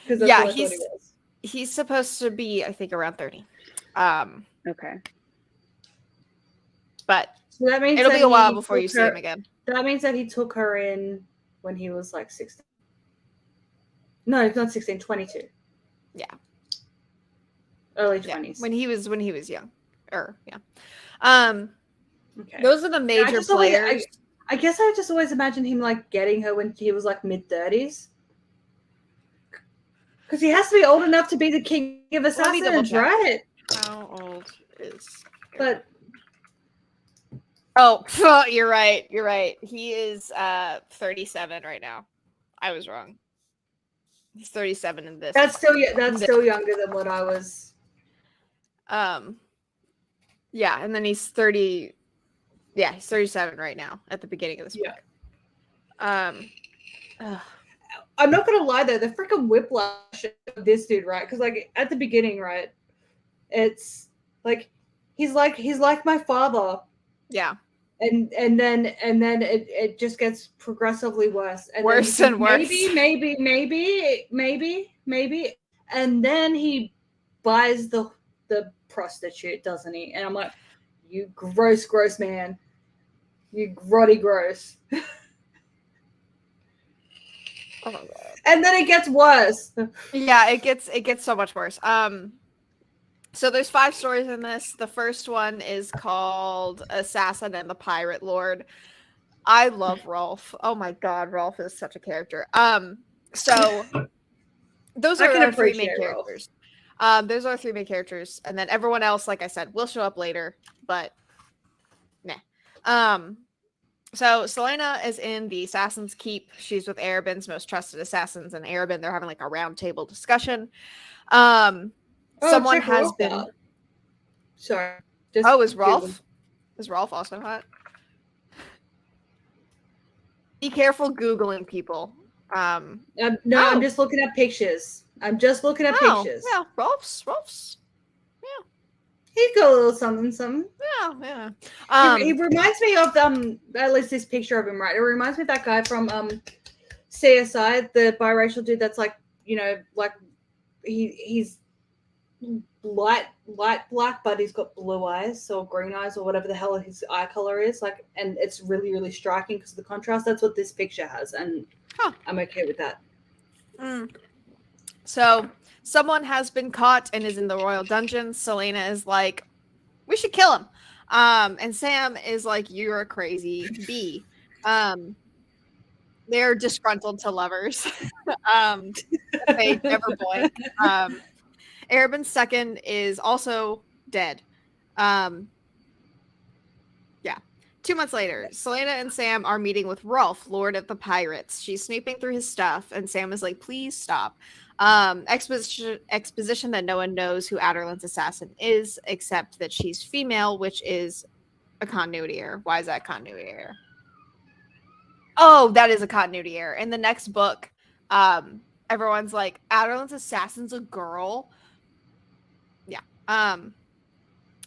Yeah, he's supposed to be, I think, around 30. Okay. But so that means it'll be a while before you see him again. That means that he took her in when he was like 16. No, it's not 16, 22. Yeah. Early 20s. Yeah, when he was young. Okay. Those are the major players. I guess I just always imagined him like getting her when he was like mid-30s. Because he has to be old enough to be the king of assassins, right? How old is... But... Oh, you're right. You're right. He is 37 right now. I was wrong. He's 37 in this. That's still younger than what I was. Yeah, and then he's 30. Yeah, he's 37 right now at the beginning of this book. I'm not gonna lie though, the freaking whiplash of this dude, right? Because like at the beginning, right, it's like he's like my father. Yeah. And then it just gets progressively worse. And worse and worse. Maybe. And then he buys the prostitute, doesn't he? And I'm like, you gross man. You grotty gross. Oh my God. And then it gets worse. Yeah, it gets so much worse. So there's 5 stories in this. The first one is called Assassin and the Pirate Lord. I love Rolf. Oh my God, Rolf is such a character. So those are our 3 main characters. Those are our 3 main characters, and then everyone else, like I said, will show up later, but nah. So Celaena is in the Assassin's Keep. She's with Arabin's most trusted assassins, and Arabin, they're having like a round table discussion. Someone has been out. Sorry. Is Rolf? Is Rolf also hot? Be careful Googling people. I'm just looking at pictures. Yeah, Rolf's. Yeah. He's got a little something, something. Yeah. He reminds me of at least this picture of him, right? It reminds me of that guy from CSI, the biracial dude that's like, like he's light black, but he's got blue eyes or green eyes or whatever the hell his eye color is, like, and it's really, really striking because of the contrast. That's what this picture has, and I'm okay with that. So someone has been caught and is in the royal dungeon. Selena is like, we should kill him. And Sam is like, you're a crazy bee. They're disgruntled to lovers. They never boy. Arabin's second is also dead. Yeah. 2 months later, Selena and Sam are meeting with Rolf, Lord of the Pirates. She's snooping through his stuff, and Sam is like, please stop. Exposition that no one knows who Adderlin's assassin is, except that she's female, which is a continuity error. Why is that continuity error? Oh, that is a continuity error. In the next book, everyone's like, Adderlin's assassin's a girl. Yeah.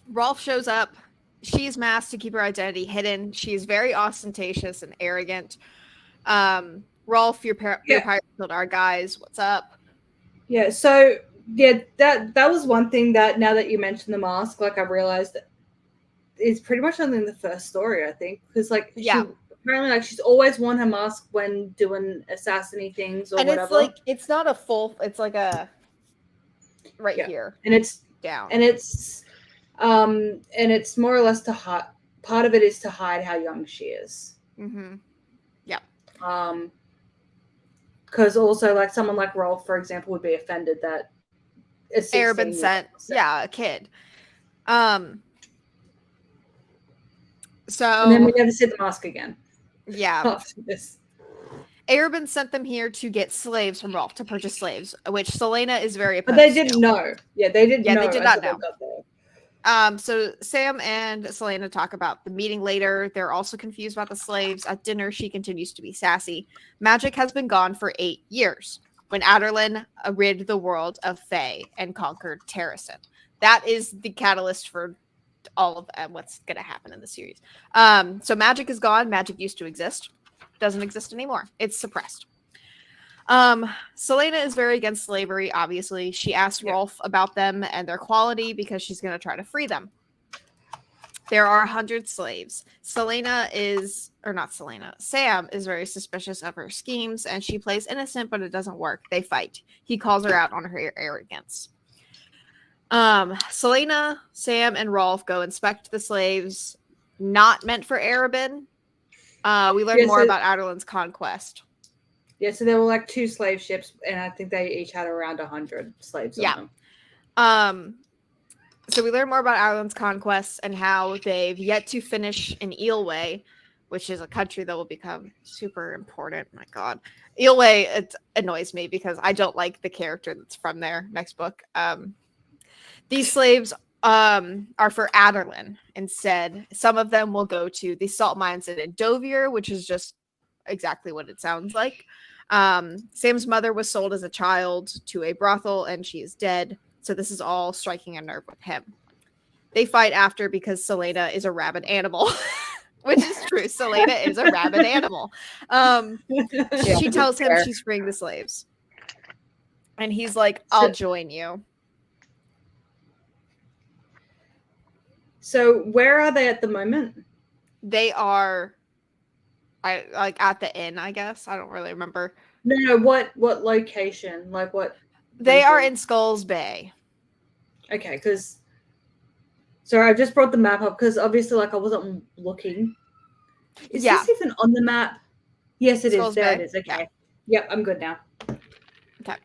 Rolf shows up. She's masked to keep her identity hidden. She's very ostentatious and arrogant. Rolf, your pirate killed our guys. What's up? Yeah, so that was one thing that now that you mentioned the mask, like I realized that it's pretty much only in the first story, I think, because apparently like she's always worn her mask when doing assassiny things or whatever. It's like it's not a full. It's like a here, and it's down, and it's more or less to hide. Part of it is to hide how young she is. Mm-hmm. Yeah. Because also, like someone like Rolf, for example, would be offended that it's Arabin sent, a kid. So and then we never see the mask again. Yeah. After this. Arabin sent them here to get slaves from Rolf, to purchase slaves, which Selena is very opposed to. But they didn't know. Yeah, they didn't know. Yeah, they did not know. So Sam and Selena talk about the meeting later. They're also confused about the slaves. At dinner, she continues to be sassy. Magic has been gone for 8 years when Adderlin rid the world of Fae and conquered Terrasen. That is the catalyst for all of what's going to happen in the series. So magic is gone. Magic used to exist. Doesn't exist anymore. It's suppressed. Selena is very against slavery, obviously. She asked Rolf about them and their quality because she's going to try to free them. There are 100 slaves. Sam is very suspicious of her schemes, and she plays innocent, but it doesn't work. They fight. He calls her out on her arrogance. Selena, Sam, and Rolf go inspect the slaves not meant for Arabin. We learn more about Adderlin's conquest. Yeah, so there were like 2 slave ships, and I think they each had around 100 slaves on them. So we learn more about Adderlin's conquest and how they've yet to finish in Eelway, which is a country that will become super important. My God. Eelway, it annoys me because I don't like the character that's from there. Next book. These slaves are for Adderlin instead. Some of them will go to the salt mines in Dovier, which is just exactly what it sounds like. Sam's mother was sold as a child to a brothel, and she is dead. So this is all striking a nerve with him. They fight after because Selena is a rabid animal, which is true. Selena is a rabid animal. She tells him she's freeing the slaves. And he's like, I'll join you. So where are they at the moment? They are at the inn, I guess. I don't really remember. No, what location? Like what? They are in Skulls Bay. Okay, because sorry, I just brought the map up because obviously, like, I wasn't looking. Is this even on the map? Yes, it is. There it is. Okay. Yep, I'm good now. Okay.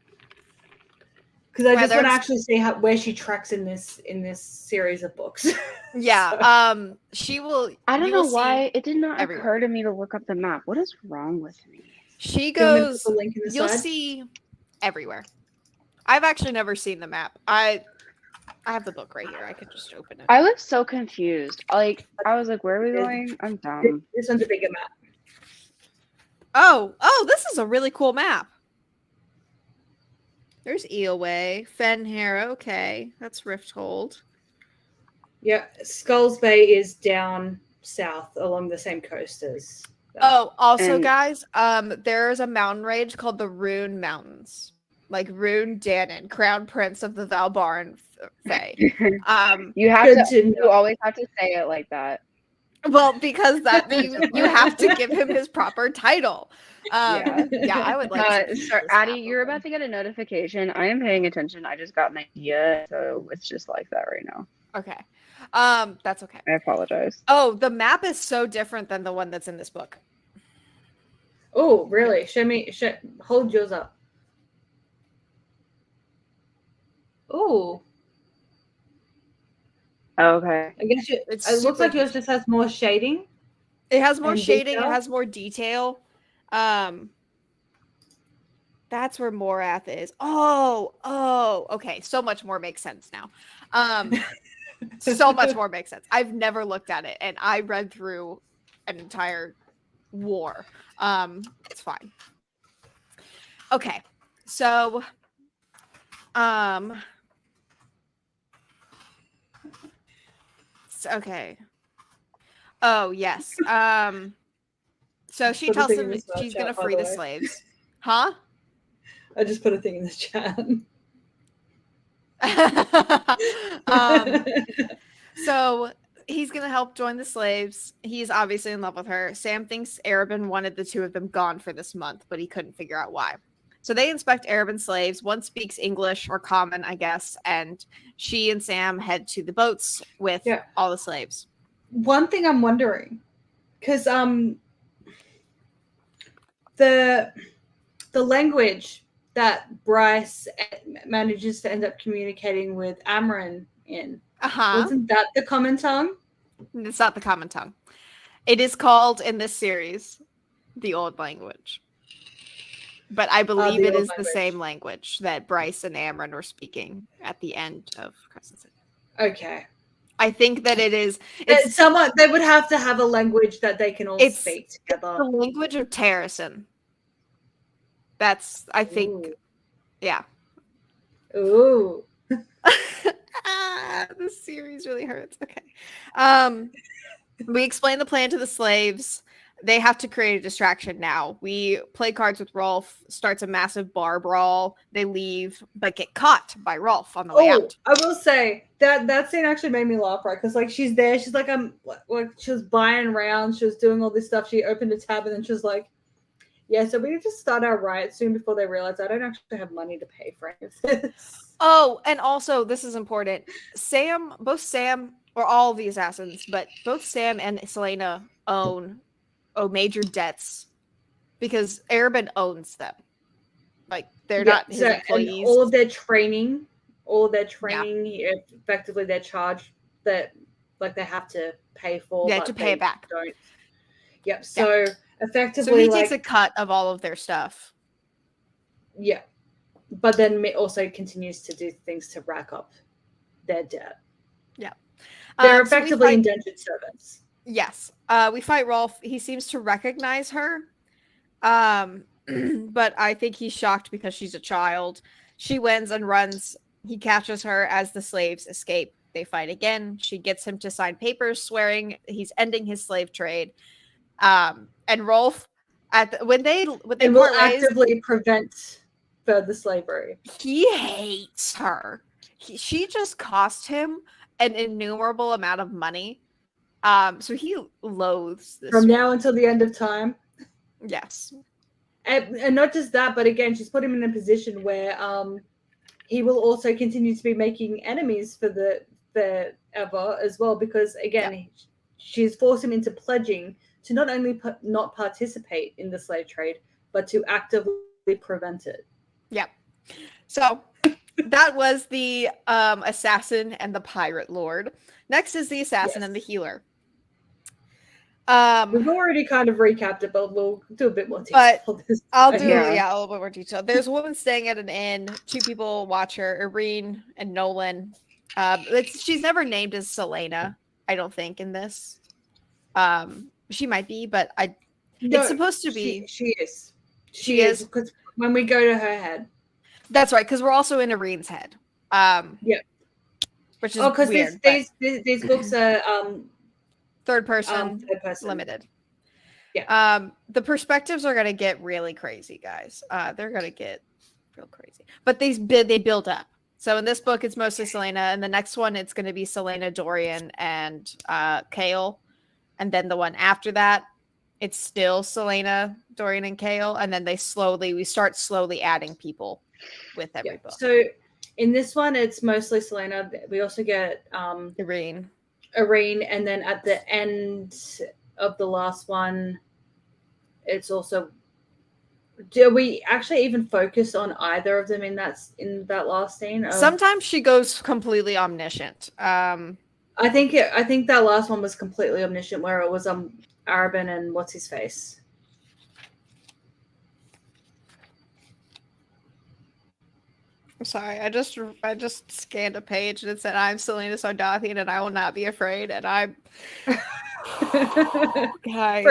Because I just want to actually see where she tracks in this series of books. Yeah. She will. I don't know why it did not occur to me to look up the map. What is wrong with me? She goes. You'll see everywhere. I've actually never seen the map. I have the book right here. I could just open it. I was so confused. Like, I was like, where are we going? I'm dumb. This one's a bigger map. Oh, this is a really cool map. There's Eelway, Fenhair. Okay, that's Rifthold. Yeah, Skulls Bay is down south along the same coast as. Oh, also, guys, there's a mountain range called the Rune Mountains, like Rune Dannon, Crown Prince of the Valbaran Fae. You always have to say it like that. Well, because that you have to give him his proper title. Yeah, I would like. Sorry, Addie, you're about to get a notification. I am paying attention. I just got an idea, so it's just like that right now. Okay, that's okay. I apologize. Oh, the map is so different than the one that's in this book. Oh, really? Show me. Hold yours up. Oh. Okay. I guess it looks like yours just has more shading. It has more shading. Detail. It has more detail. That's where Morath is. Oh, okay. So much more makes sense now. So much more makes sense. I've never looked at it, and I read through an entire war. It's fine. Okay, so okay. Oh yes. So she tells him she's gonna free the slaves. Huh? I just put a thing in the chat. So he's gonna help join the slaves. He's obviously in love with her. Sam thinks Arabin wanted the two of them gone for this month, but he couldn't figure out why. So they inspect Arabin slaves. One speaks English or common, I guess, and she and Sam head to the boats with all the slaves. One thing I'm wondering, because the language that Bryce manages to end up communicating with Amryn in, wasn't that the common tongue? It's not the common tongue. It is called in this series the Old Language. But I believe it is the same language that Bryce and Amryn were speaking at the end of Crescent City. Okay. I think that it is. It's someone they would have to have a language that they can all speak together. The language of Terracin. That's, I think, yeah. Ooh. This series really hurts. Okay. We explain the plan to the slaves. They have to create a distraction now. We play cards with Rolf, starts a massive bar brawl. They leave, but get caught by Rolf on the way out. I will say that scene actually made me laugh, right? Because like she's there, she's like she was buying around, she was doing all this stuff. She opened a tab and then she was like, "Yeah, so we need to start our riot soon." Before they realize I don't actually have money to pay for any of this. Oh, and also this is important. Both Sam or all of the assassins, but both Sam and Selena owe major debts because Arabin owns them. Like they're not his employees. And all of their training, effectively they're charged that like they have to pay for. Yeah, to pay it back. Don't. Yep. So effectively, so he takes a cut of all of their stuff. Yeah, but then also continues to do things to rack up their debt. Yeah, they're effectively indentured servants. Yes. We fight Rolf. He seems to recognize her. But I think he's shocked because she's a child. She wins and runs. He catches her as the slaves escape. They fight again. She gets him to sign papers swearing he's ending his slave trade. And Rolf, when they will actively prevent further slavery. He hates her. She just cost him an innumerable amount of money. So he loathes this from now until the end of time. Yes, and not just that, but again, she's put him in a position where he will also continue to be making enemies for forever as well, because again, she's forced him into pledging to not only not participate in the slave trade, but to actively prevent it. Yep. So that was the assassin and the pirate lord. Next is the assassin and the healer. We've already kind of recapped it, but we'll do a bit more detail. But I'll do a little bit more detail. There's a woman staying at an inn. Two people watch her, Irene and Nolan. She's never named as Selena, I don't think, in this. She might be, but it's supposed to be. She is. She is, because when we go to her head. That's right, because we're also in Irene's head. which is because these books are third person limited. Yeah. The perspectives are gonna get really crazy, guys. They're gonna get real crazy, but they build up. So in this book, it's mostly Celaena, and the next one it's gonna be Celaena, Dorian, and Chaol, and then the one after that, it's still Celaena, Dorian, and Chaol, and then we start slowly adding people with every book. So in this one, it's mostly Celaena. We also get Irene, and then at the end of the last one, it's also. Do we actually even focus on either of them in that last scene? Sometimes she goes completely omniscient. I think that last one was completely omniscient, where it was Arabin and what's his face. I'm sorry. I just scanned a page and it said, "I'm Celaena Sardathian and I will not be afraid." And I'm guys.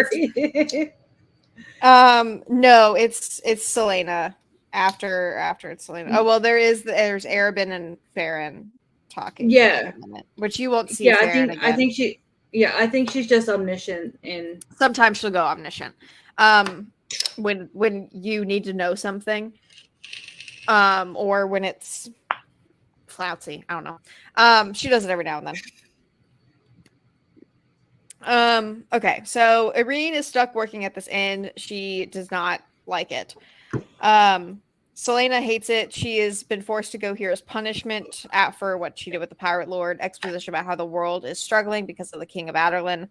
No, it's Celaena after it's Celaena. Oh well, there's Arabin and Farron talking. Yeah, which you won't see. Yeah, Farron I think she's just omniscient. Sometimes she'll go omniscient. When you need to know something, or when it's flouncy. I don't know. She does it every now and then. Okay, so Irene is stuck working at this inn. She does not like it. Celaena hates it. She has been forced to go here as punishment for what she did with the Pirate Lord. Exposition about how the world is struggling because of the King of Adarlan.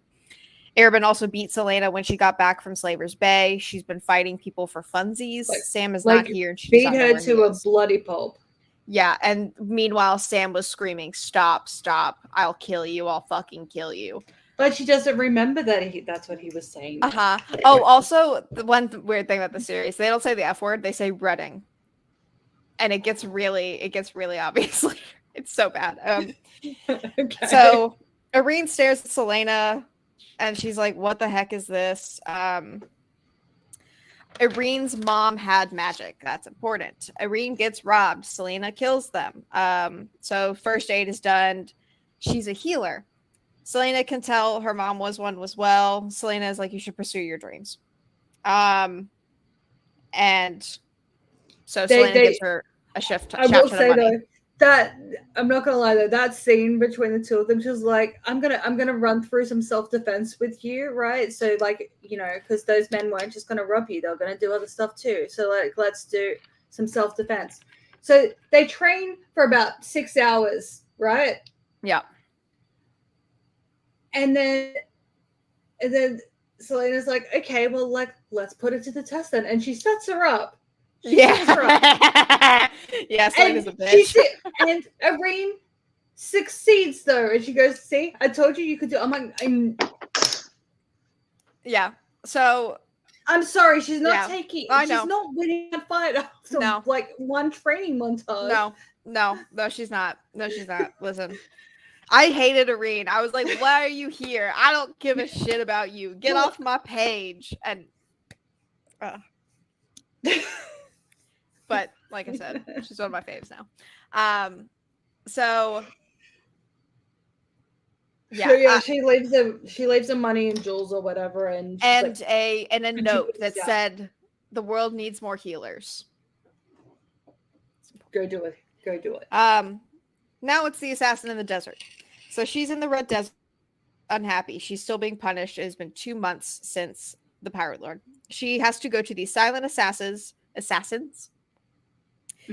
Arabin also beat Celaena when she got back from Slaver's Bay. She's been fighting people for funsies. Sam is not here. And she beat her to a bloody pulp. Yeah, and meanwhile, Sam was screaming, "Stop, stop. I'll kill you. I'll fucking kill you." But she doesn't remember that's what he was saying. Oh, also, the one weird thing about the series, they don't say the F word, they say Redding. And it gets really obvious. It's so bad. Okay. So Irene stares at Celaena and she's like, "What the heck is this?" Irene's mom had magic. That's important. Irene gets robbed. Celaena kills them. So first aid is done. She's a healer. Celaena can tell her mom was one as well. Celaena is like, "You should pursue your dreams." And so Celaena gives her a shift. I will say though, that I'm not gonna lie though, that scene between the two of them, she's like, I'm gonna run through some self-defense with you, right? So like, because those men weren't just gonna rob you, they're gonna do other stuff too. So like, let's do some self-defense. So they train for about 6 hours, right? Yeah. And then Celaena's like, "Okay, well, like, let's put it to the test then." And she sets her up. Yeah, Celaena's a bitch. And Irene succeeds though, and she goes, "See, I told you could do." I'm like, yeah. So I'm sorry, she's not taking. I know. She's not winning a fight after like one training montage. No, she's not. No, she's not. Listen. I hated Irene. I was like, "Why are you here? I don't give a shit about you. Get off my page." And but like I said, she's one of my faves now. So yeah, she leaves the money and jewels or whatever, and a note that said, "The world needs more healers. Go do it. Now it's the assassin in the desert. So she's in the Red Desert, unhappy. She's still being punished. It has been 2 months since the Pirate Lord. She has to go to the silent assassins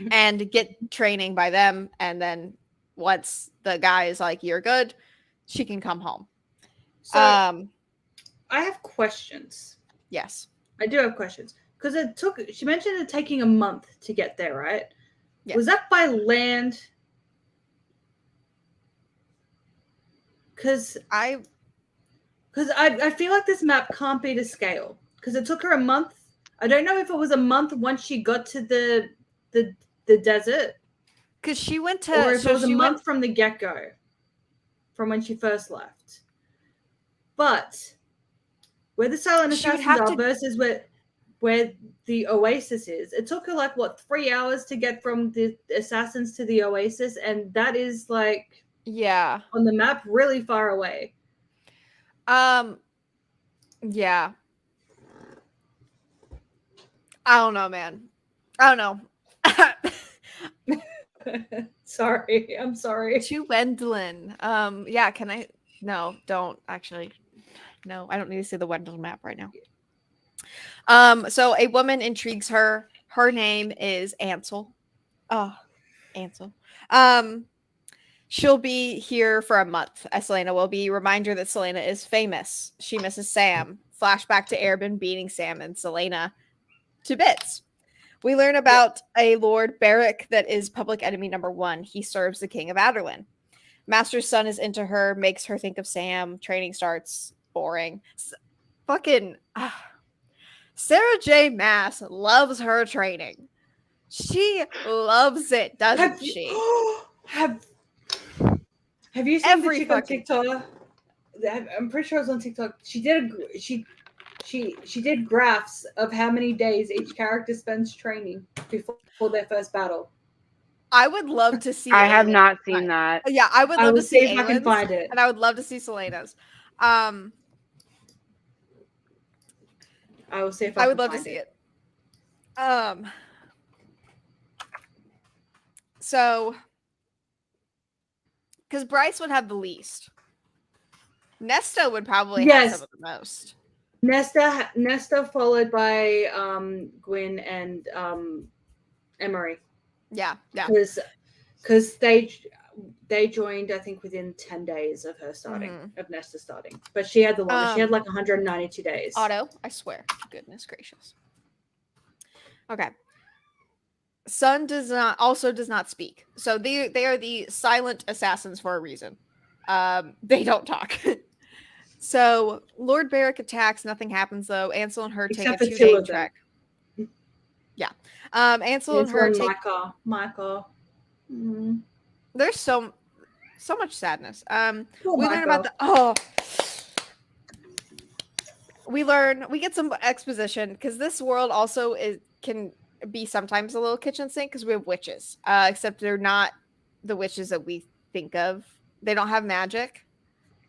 and get training by them. And then once the guy is like, "You're good," she can come home. So I have questions. Yes. I do have questions. Because she mentioned it taking a month to get there, right? Yeah. Was that by land? Because I feel like this map can't be to scale. Because it took her a month. I don't know if it was a month once she got to the desert. Because she went to, or if it was a month from the get-go, from when she first left. But where the silent assassins are versus where the oasis is, it took her like 3 hours to get from the assassins to the oasis, and that is like Yeah. On the map, really far away. Yeah. I don't know, man. I don't know. Sorry. I'm sorry. To Wendlin. Yeah, can I? No, don't actually. No, I don't need to see the Wendlin map right now. So a woman intrigues her. Her name is Ansel. Oh, Ansel. She'll be here for a month, as Selena will be. Reminder that Selena is famous. She misses Sam. Flashback to Arabin beating Sam and Selena to bits. We learn about a Lord Barrick that is public enemy number 1. He serves the King of Aderlin. Master's son is into her, makes her think of Sam. Training starts. Boring. Fucking Sarah J. Maas loves her training. She loves it, doesn't she? Have you seen the chick on TikTok? I'm pretty sure it was on TikTok. She did graphs of how many days each character spends training before their first battle. I would love to see. I have not seen that. Yeah, I would love to see if I can find it, and I would love to see Selena's. I will see if I would love to see it. So, because Bryce would have the least. Nesta would probably have some of the most. Nesta followed by Gwyn and Emery. Yeah. Because they joined, I think, within 10 days of her starting, of Nesta starting. But she had the longest. She had like 192 days. Otto, I swear. Goodness gracious. Okay. Sun does not speak. So they are the silent assassins for a reason. They don't talk. So Lord Barrick attacks. Nothing happens though. Ansel and her take a 2-day trek. Yeah. Ansel and her take Michael. There's so much sadness. We learn about we get some exposition because this world also can be sometimes a little kitchen sink because we have witches. Except they're not the witches that we think of. They don't have magic.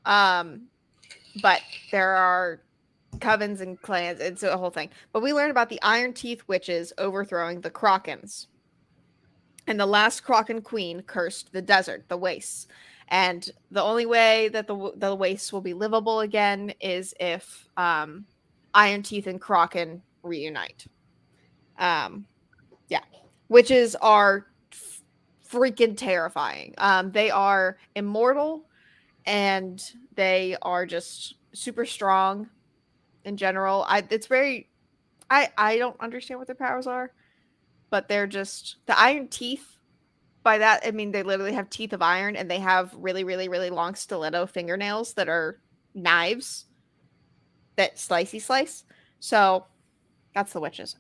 But there are covens and clans. It's a whole thing. But we learn about the Iron Teeth witches overthrowing the Krakens. And the last Kraken queen cursed the desert, the wastes. And the only way that the wastes will be livable again is if Iron Teeth and Kraken reunite. Yeah. Witches are freaking terrifying. They are immortal and they are just super strong in general. I don't understand what their powers are, but they're just the Iron Teeth. By that, I mean they literally have teeth of iron and they have really, really, really long stiletto fingernails that are knives that slice. So that's the witches.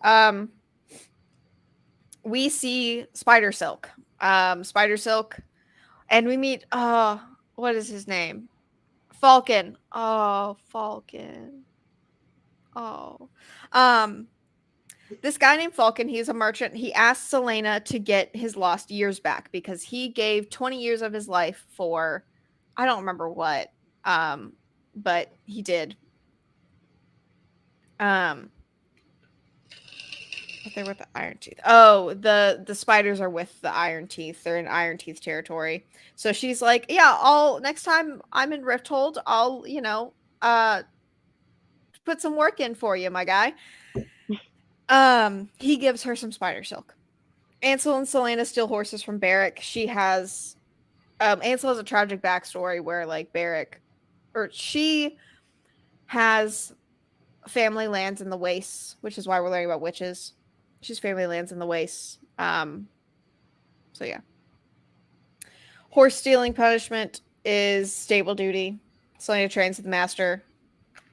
We see Spider Silk. And we meet what is his name? Falcon. Oh, Falcon. Oh. This guy named Falcon, he's a merchant. He asked Selena to get his lost years back because he gave 20 years of his life for I don't remember what. But he did. But they're with the Iron Teeth. Oh, the spiders are with the Iron Teeth. They're in Iron Teeth territory. So she's like, yeah, next time I'm in Rifthold, I'll, put some work in for you, my guy. He gives her some spider silk. Ansel and Selena steal horses from Barrick. She has Ansel has a tragic backstory where like she has family lands in the wastes, which is why we're learning about witches. She's family lands in the wastes. So yeah. Horse stealing punishment is stable duty. Selena trains with the master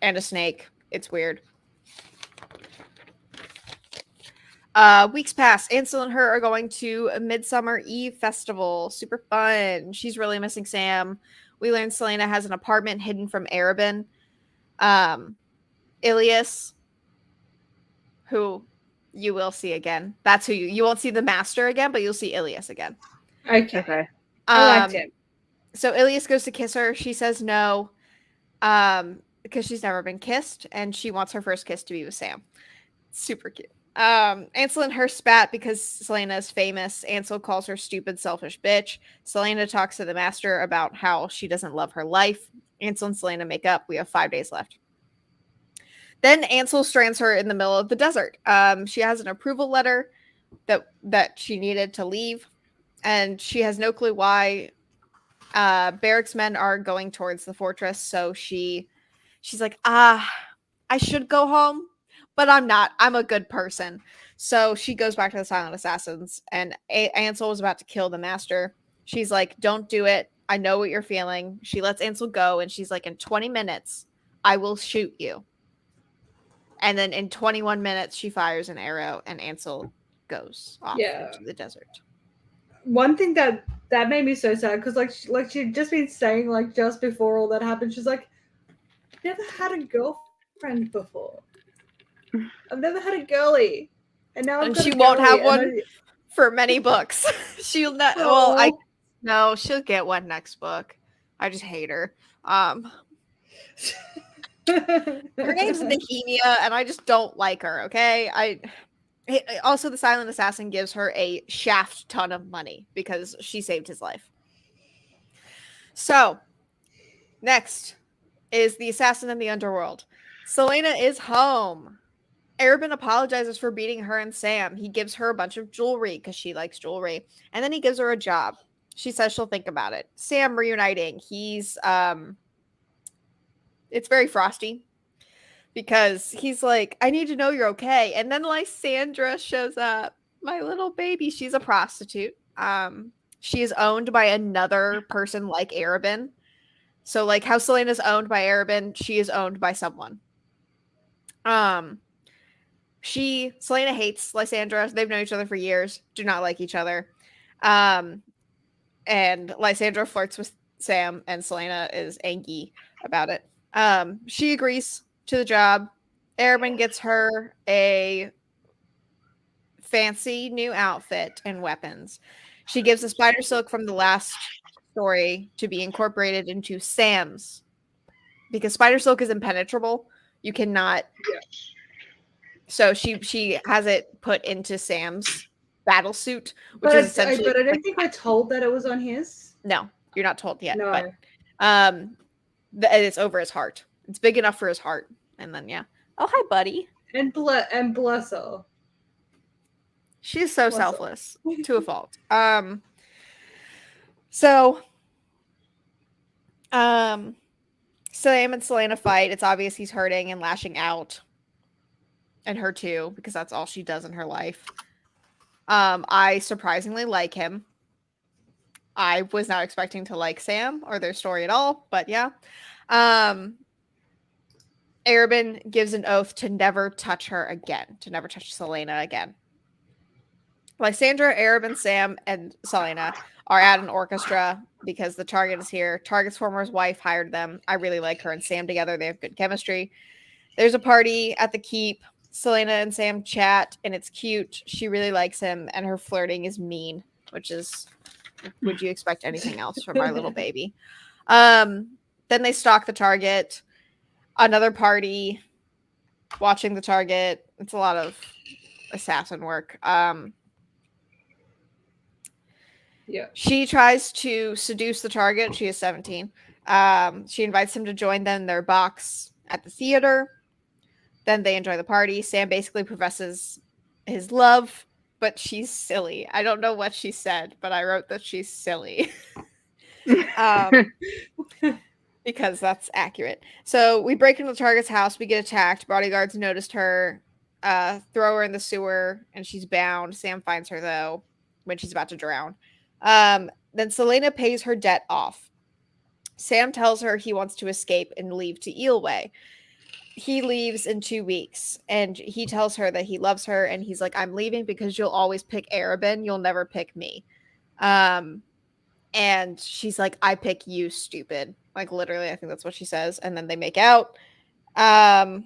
and a snake. It's weird. Weeks pass. Ansel and her are going to a Midsummer Eve festival. Super fun. She's really missing Sam. We learn Selena has an apartment hidden from Arabin. Ilias, who you will see again. That's who you won't see the master again, but you'll see Ilias again. Okay. I liked him. So Ilias goes to kiss her. She says no, because she's never been kissed, and she wants her first kiss to be with Sam. Super cute. Ansel and her spat because Selena is famous. Ansel calls her stupid, selfish bitch. Selena talks to the master about how she doesn't love her life. Ansel and Selena make up. We have 5 days left. Then Ansel strands her in the middle of the desert. She has an approval letter that she needed to leave, and she has no clue why. Barrack's men are going towards the fortress, so she's like, I should go home, but I'm not. I'm a good person. So she goes back to the Silent Assassins, and Ansel was about to kill the master. She's like, don't do it. I know what you're feeling. She lets Ansel go, and she's like, in 20 minutes, I will shoot you. And then in 21 minutes, she fires an arrow, and Ansel goes off into the desert. One thing that made me so sad, because like she'd just been saying, like, just before all that happened, she's like, never had a girlfriend before. I've never had a girlie, and now I've got she won't have one for many books. She'll not. Well, no, she'll get one next book. I just hate her. Her name's Nehemia, and I just don't like her. Okay, also the Silent Assassin gives her a shaft ton of money because she saved his life. So next is the assassin in the underworld. Selena is home. Arabin apologizes for beating her and Sam. He gives her a bunch of jewelry because she likes jewelry. And then he gives her a job. She says she'll think about it. Sam reuniting. He's, it's very frosty because he's like, I need to know you're okay. And then Lysandra shows up. My little baby. She's a prostitute. She is owned by another person like Arabin. So like how Selena's owned by Arabin, she is owned by someone. Selena hates Lysandra. They've known each other for years, do not like each other. And Lysandra flirts with Sam, and Selena is angry about it. She agrees to the job. Arabin gets her a fancy new outfit and weapons. She gives the spider silk from the last story to be incorporated into Sam's, because spider silk is impenetrable. You cannot. Yeah. So she has it put into Sam's battle suit, which but is essentially. But I don't think we're told that it was on his. No, you're not told yet. No. But it's over his heart. It's big enough for his heart, and then yeah. Oh, hi, buddy. And bless her. She's so selfless to a fault. So Sam and Selena fight. It's obvious he's hurting and lashing out. And her too, because that's all she does in her life. I surprisingly like him. I was not expecting to like Sam or their story at all, but yeah. Arabin gives an oath to never touch her again, to never touch Selena again. Lysandra, Arabin, Sam, and Selena are at an orchestra because the Target is here. Target's former wife hired them. I really like her and Sam together. They have good chemistry. There's a party at the Keep. Selena and Sam chat, and it's cute. She really likes him, and her flirting is mean, which is, would you expect anything else from our little baby? Then they stalk the Target. Another party, watching the Target. It's a lot of assassin work. Yeah. She tries to seduce the Target. She is 17. She invites him to join them in their box at the theater. Then they enjoy the party. Sam basically professes his love, but she's silly. I don't know what she said, but I wrote that she's silly. Because that's accurate. So we break into the Target's house. We get attacked. Bodyguards noticed her, throw her in the sewer, and she's bound. Sam finds her, though, when she's about to drown. Then Selena pays her debt off. Sam tells her he wants to escape and leave to Eelway. He leaves in 2 weeks, and he tells her that he loves her, and he's like, I'm leaving because you'll always pick Arabin. You'll never pick me. And she's like, I pick you, stupid. Like, literally, I think that's what she says. And then they make out. And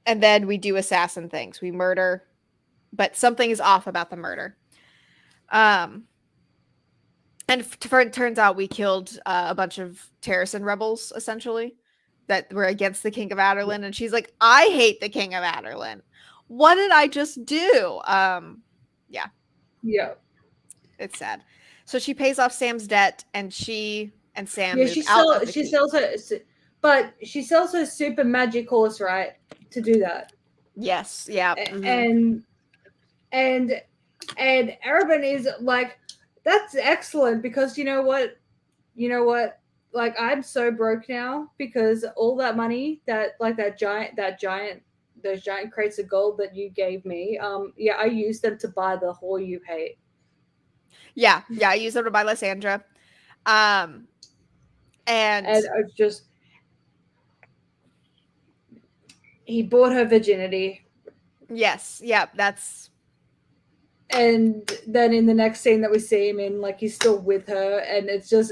then we do assassin things. We murder, but something is off about the murder. And it turns out we killed a bunch of Terrasen rebels, essentially, that were against the King of Adarlan. And she's like, I hate the King of Adarlan. What did I just do? Yeah. Yeah. It's sad. So she pays off Sam's debt, and she and Sam Yeah, move out of the she keep. sells her, but she sells her super magic horse, right, to do that. Yes. Yeah. And Arabin is like, that's excellent, because you know what, like, I'm so broke now because all that money that, like, those giant crates of gold that you gave me, yeah, I used them to buy the whore you hate. Yeah, I used them to buy Lysandra. And I just, he bought her virginity. Yes, yeah, that's. And then in the next scene that we see him in, like, he's still with her, and it's just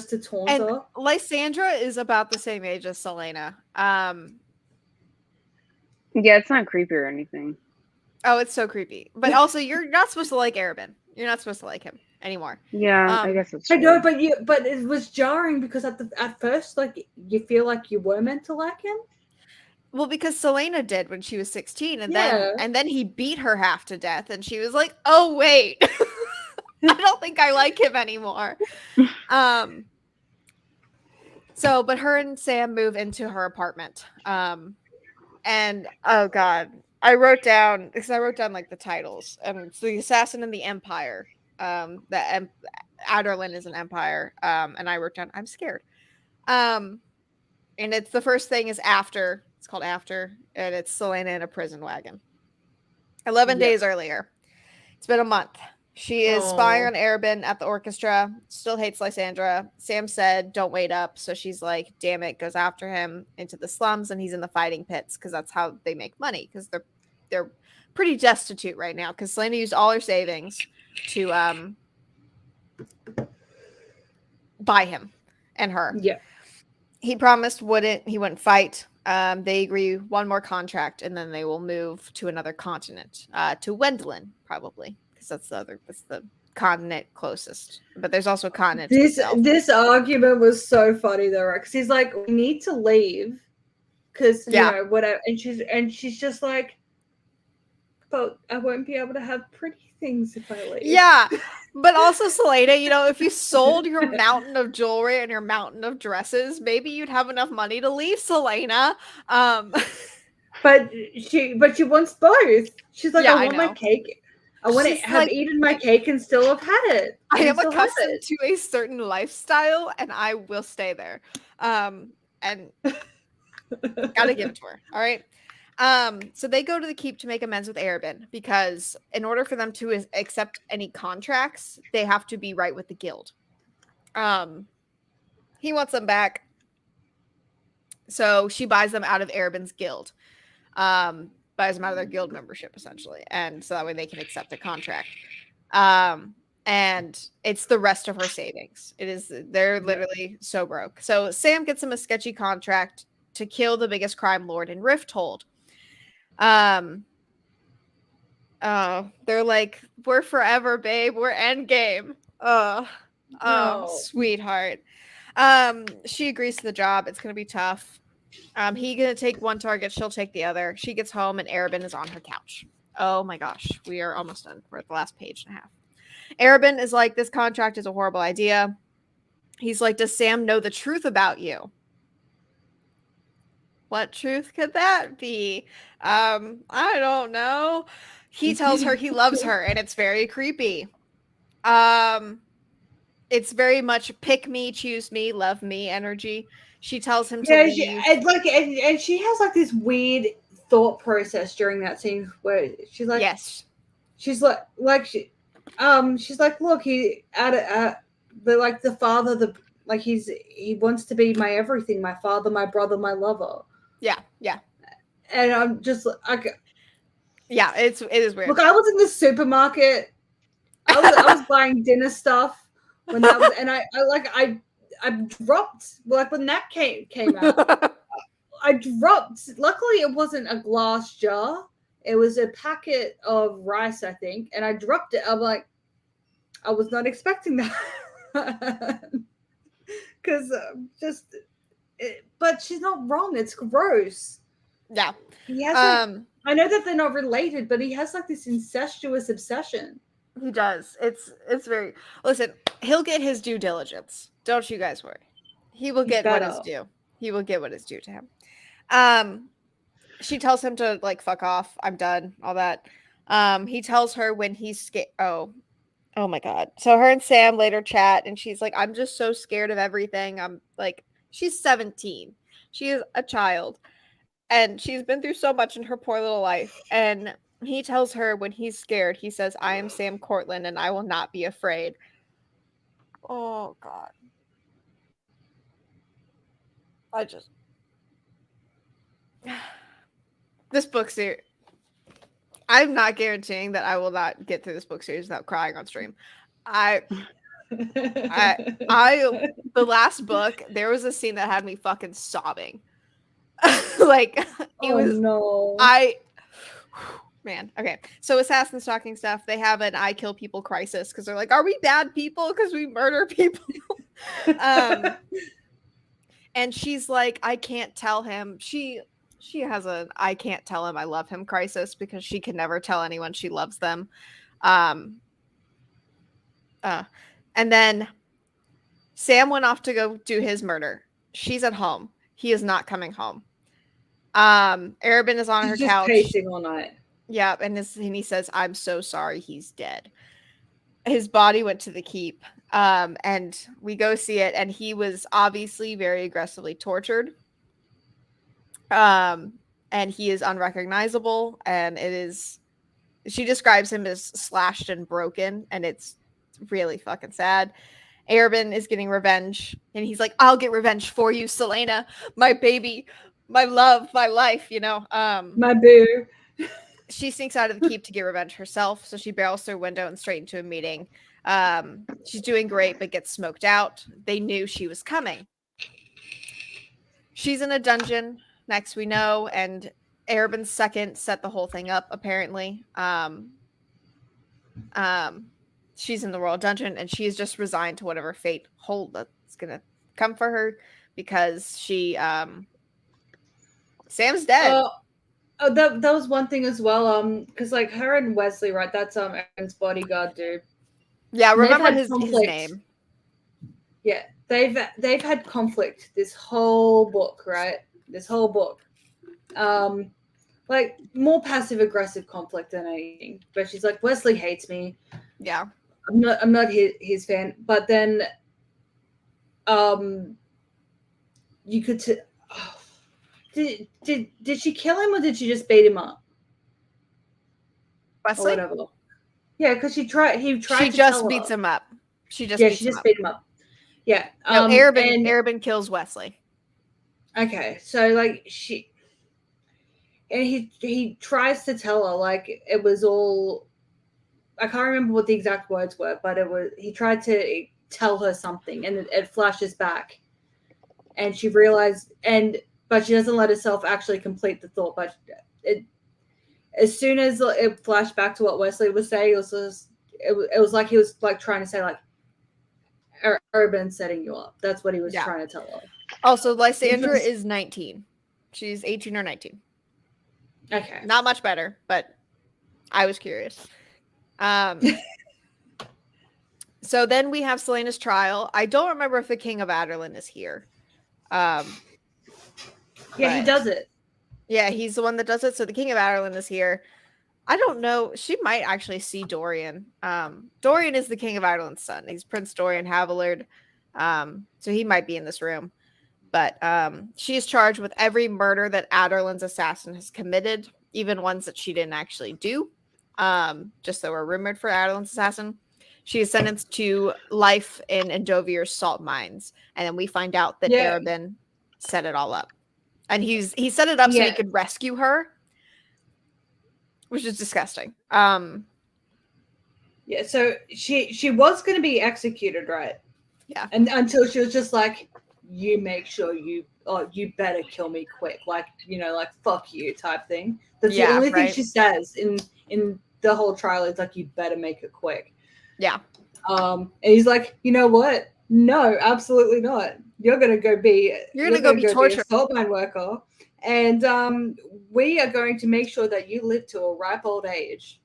to taunt her. Lysandra is about the same age as Selena. Yeah, it's not creepy or anything. Oh, it's so creepy. But also, you're not supposed to like Arabin. You're not supposed to like him anymore. Yeah, I guess it's true. I know, but it was jarring because at first, like, you feel like you were meant to like him. Well, because Selena did when she was 16, and then he beat her half to death, and she was like, "Oh wait, I don't think I like him anymore." So, but her and Sam move into her apartment. And oh god, I wrote down like the titles, and it's the Assassin and the Empire. Adarlan is an empire. And I wrote down, I'm scared. And it's the first thing is After. It's called After, and it's Selena in a prison wagon. 11 days earlier. It's been a month. She is spying on Arabin at the orchestra. Still hates Lysandra. Sam said, "Don't wait up." So she's like, "Damn it!" Goes after him into the slums, and he's in the fighting pits because that's how they make money. Because they're pretty destitute right now. Because Selena used all her savings to buy him and her. Yeah. He promised he wouldn't fight. They agree one more contract, and then they will move to another continent, to Wendlin, probably, because that's the continent closest. But there's also a continent. This argument was so funny though, right? Because he's like, "We need to leave, because you know whatever," and she's just like, "But I won't be able to have pretty things if I leave." Yeah. But also, Selena, if you sold your mountain of jewelry and your mountain of dresses, maybe you'd have enough money to leave, Selena. But she wants both. She's like, I want my cake. I want to have eaten my cake and still have had it. I am accustomed to a certain lifestyle, and I will stay there. And gotta give it to her. All right. So they go to the keep to make amends with Arabin, because in order for them to accept any contracts, they have to be right with the guild. He wants them back. So she buys them out of Arabin's guild. Buys them out of their guild membership, essentially. And so that way they can accept a contract. And it's the rest of her savings. They're literally so broke. So Sam gets him a sketchy contract to kill the biggest crime lord in Rifthold. They're like, "We're forever, babe. We're endgame." Sweetheart. She agrees to the job. It's gonna be tough. He gonna take one target, she'll take the other. She gets home, and Arabin is on her couch. Oh my gosh, we are almost done. We're at the last page and a half. Arabin is like, "This contract is a horrible idea." He's like, "Does Sam know the truth about you?" What truth could that be? I don't know. He tells her he loves her, and it's very creepy. It's very much pick me, choose me, love me energy. She tells him to leave. And she has like this weird thought process during that scene where she's like, yes, she's like she's like, "Look, he the father, he wants to be my everything, my father, my brother, my lover." Yeah. And I'm just like, yeah, it is weird. Look, I was in the supermarket. I was buying dinner stuff when that was, and I dropped, like, when that came out. I dropped. Luckily, it wasn't a glass jar. It was a packet of rice, I think, and I dropped it. I'm like, I was not expecting that. Because but she's not wrong. It's gross. Yeah. He has I know that they're not related, but he has like this incestuous obsession. He does. It's very. Listen, he'll get his due diligence. Don't you guys worry. He will get what is due. He will get what is due to him. She tells him to like fuck off. I'm done. All that. He tells her when he's scared. Oh my god. So her and Sam later chat, and she's like, "I'm just so scared of everything." I'm like, she's 17. She is a child, and she's been through so much in her poor little life. And he tells her when he's scared, he says, "I am Sam Cortland, and I will not be afraid." Oh god. This book series. I'm not guaranteeing that I will not get through this book series without crying on stream. The last book, there was a scene that had me fucking sobbing. Like it was no. Man, okay. So assassin stalking stuff, they have an I kill people crisis because they're like, are we bad people because we murder people? And she's like, I can't tell him. She has an I can't tell him I love him crisis because she can never tell anyone she loves them. And then Sam went off to go do his murder. She's at home. He is not coming home. Arabin is on her couch. Pacing all night. Yeah, and he says, I'm so sorry he's dead. His body went to the keep. And we go see it, and he was obviously very aggressively tortured. And he is unrecognizable, and she describes him as slashed and broken, and it's really fucking sad. Arabin is getting revenge, and he's like, I'll get revenge for you, Selena, my baby, my love, my life, my boo. She sneaks out of the keep to get revenge herself, so she barrels through a window and straight into a meeting. She's doing great, but gets smoked out. They knew she was coming. She's in a dungeon, next we know, and Arabin's second set the whole thing up, apparently. She's in the royal dungeon, and she is just resigned to whatever fate that's gonna come for her because she Sam's dead. Oh, that was one thing as well. Because like her and Wesley, right? That's Aaron's bodyguard dude. Yeah, remember his name. Yeah, they've had conflict this whole book, right? This whole book. Like more passive aggressive conflict than anything. But she's like, Wesley hates me. Yeah. I'm not his fan. But then you could did she kill him or did she just beat him up? Wesley? Or whatever. Yeah, because he tried. She just beats him up. She just beat him up. Yeah. No, Arabin kills Wesley. Okay, so like he tries to tell her like it was all. I can't remember what the exact words were, but he tried to tell her something, and it flashes back, and she realized, but she doesn't let herself actually complete the thought. But as soon as it flashed back to what Wesley was saying, it was like he was like trying to say like, Arabin's setting you up. That's what he was trying to tell her. Also, Lysandra is 19. She's 18 or 19. Okay. Not much better, but I was curious. So then we have Selena's trial. I don't remember if the King of Adarlan is here. Yeah, he does it. Yeah, he's the one that does it. So the King of Adarlan is here. I don't know. She might actually see Dorian. Dorian is the King of Adarlan's son. He's Prince Dorian Havillard. So he might be in this room. But she is charged with every murder that Adarlan's assassin has committed, even ones that she didn't actually do. Just that were rumored for Adarlan's assassin. She is sentenced to life in Endovier's salt mines. And then we find out that Arabin set it all up. And he set it up so he could rescue her, which is disgusting. Yeah, so she was going to be executed, right? Yeah. And until she was just like, you make sure you better kill me quick. Like, like, fuck you type thing. That's the only thing she says in the whole trial. It's like, you better make it quick. Yeah. And he's like, you know what? No, absolutely not. You're gonna go be tortured, a salt mine worker, and we are going to make sure that you live to a ripe old age.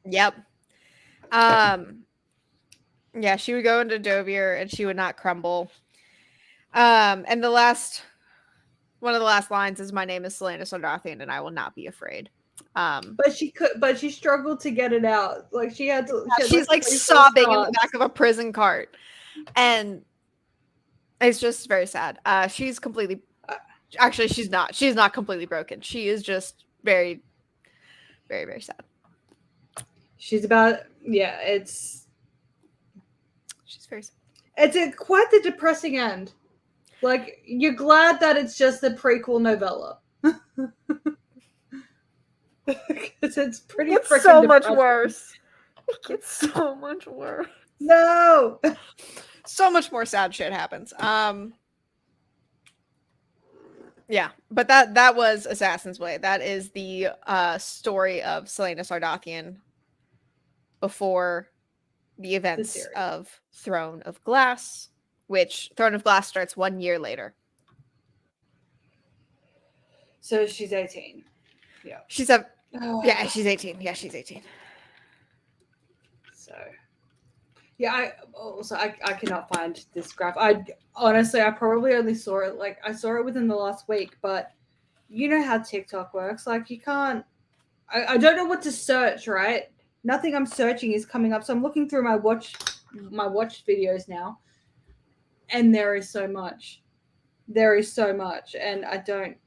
Yep. Yeah, she would go into Dovier and she would not crumble. And one of the last lines is, "My name is Selena Sardathian, and I will not be afraid." But she struggled to get it out. Like she's like sobbing in the back of a prison cart, and it's just very sad. She's completely, actually, she's not completely broken. She is just very, very, very sad. She's about, yeah, she's very sad. It's quite the depressing end. Like, you're glad that it's just a prequel novella. Because it's pretty freaking It's so much worse. It gets so much worse. No! So much more sad shit happens. Yeah, but that was Assassin's Way. That is the story of Selena Sardathian before the events of Throne of Glass, which Throne of Glass starts 1 year later. So she's 18. Yeah. She's 18. Yeah, she's 18. So yeah, I cannot find this graph. I probably only saw it, like, I saw it within the last week, but you know how TikTok works. Like, you can't, I don't know what to search, right? Nothing I'm searching is coming up. So I'm looking through my watched videos now, and there is so much. And I don't.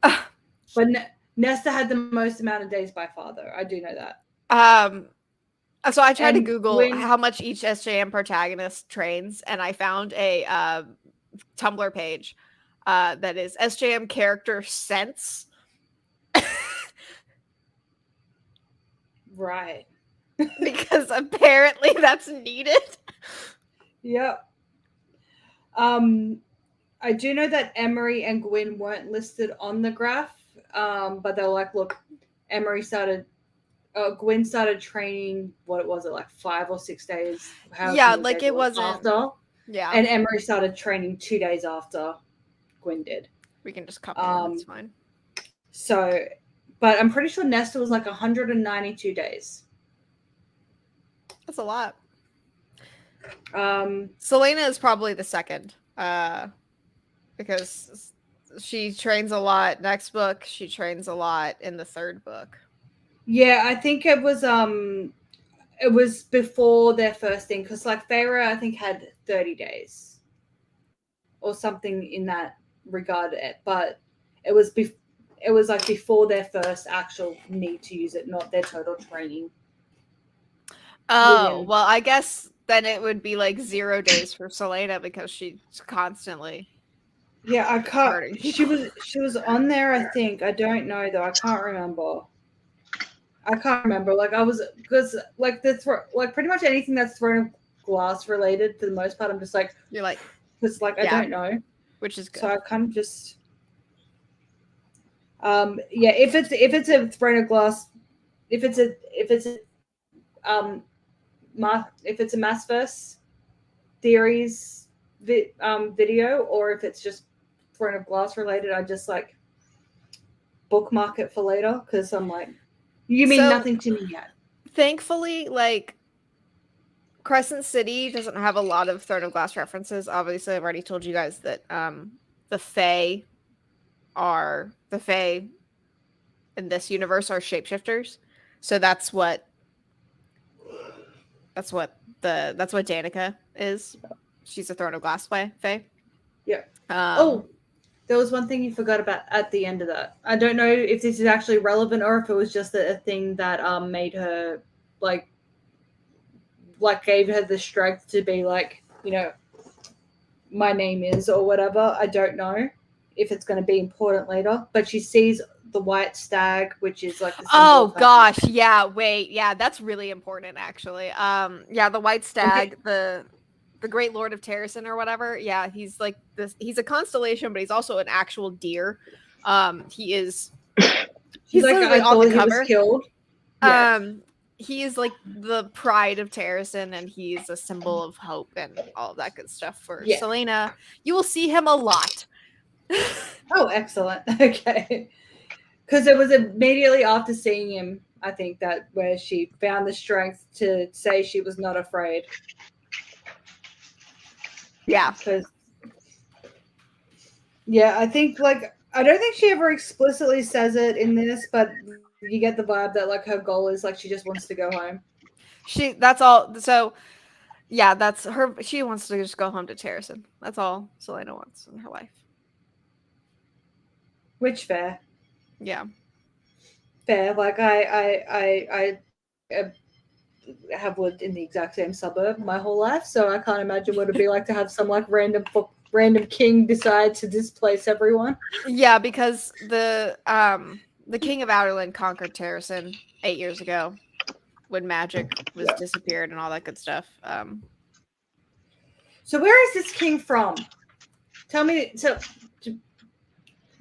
But Nesta had the most amount of days by far, though. I do know that. So I tried to Google how much each SJM protagonist trains, and I found a Tumblr page that is SJM character sense. Right. Because apparently that's needed. Yep. I do know that Emery and Gwyn weren't listed on the graph, but they're like, look, Gwyn started training, what was it, like 5 or 6 days? Yeah, like it wasn't after. Yeah. And Emery started training 2 days after Gwyn did. We can just copy it, that's fine. So, but I'm pretty sure Nesta was like 192 days. That's a lot. Selena is probably the second, because she trains a lot. Next book, she trains a lot in the third book. Yeah, I think it was before their first thing, because like Feyre, I think, had 30 days or something in that regard, but it was like before their first actual need to use it, not their total training. Oh, well, I guess then it would be like 0 days for Selena, because she's constantly. Yeah, I can't. She was on there, I think. I don't know though. I can't remember. Like, I was, because like like pretty much anything that's Throne of Glass related, for the most part, I'm just like, you're like, because like, yeah, I don't know, which is good. So I kind of just, yeah, if it's a Throne of Glass, if it's a Massverse theories video, or if it's just Throne of Glass related, I just like bookmark it for later, because I'm like, you mean nothing to me yet. Thankfully, like, Crescent City doesn't have a lot of Throne of Glass references. Obviously, I've already told you guys that the Fae in this universe are shapeshifters. So that's what Danica is. She's a Throne of Glass Fae. Yeah. There was one thing you forgot about at the end of that. I don't know if this is actually relevant, or if it was just a thing that made her like gave her the strength to be like, you know, my name is, or whatever. I don't know if it's going to be important later, but she sees the white stag, which is like the oh gosh, yeah, wait, yeah, that's really important actually. Yeah, the white stag, okay. The Great Lord of Terrason or whatever. Yeah, he's like this. He's a constellation, but he's also an actual deer. He's like, I on the cover. He was killed. Yeah. he is like the pride of Terrasen, and he's a symbol of hope and all of that good stuff for Selena. You will see him a lot. Oh, excellent. Okay. Because it was immediately after seeing him, I think, that where she found the strength to say she was not afraid. Yeah. Yeah, I think, like, I don't think she ever explicitly says it in this, but you get the vibe that, like, her goal is, like, she just wants to go home. That's all. So, yeah, that's her. She wants to just go home to Terrasen. That's all Selena wants in her life. Which, fair. Yeah. Fair. Like, I have lived in the exact same suburb my whole life, so I can't imagine what it'd be like to have some, like, random king decide to displace everyone. Yeah, because the king of Outerland conquered Terrasen 8 years ago when magic was disappeared and all that good stuff. So where is this king from? Tell me. So,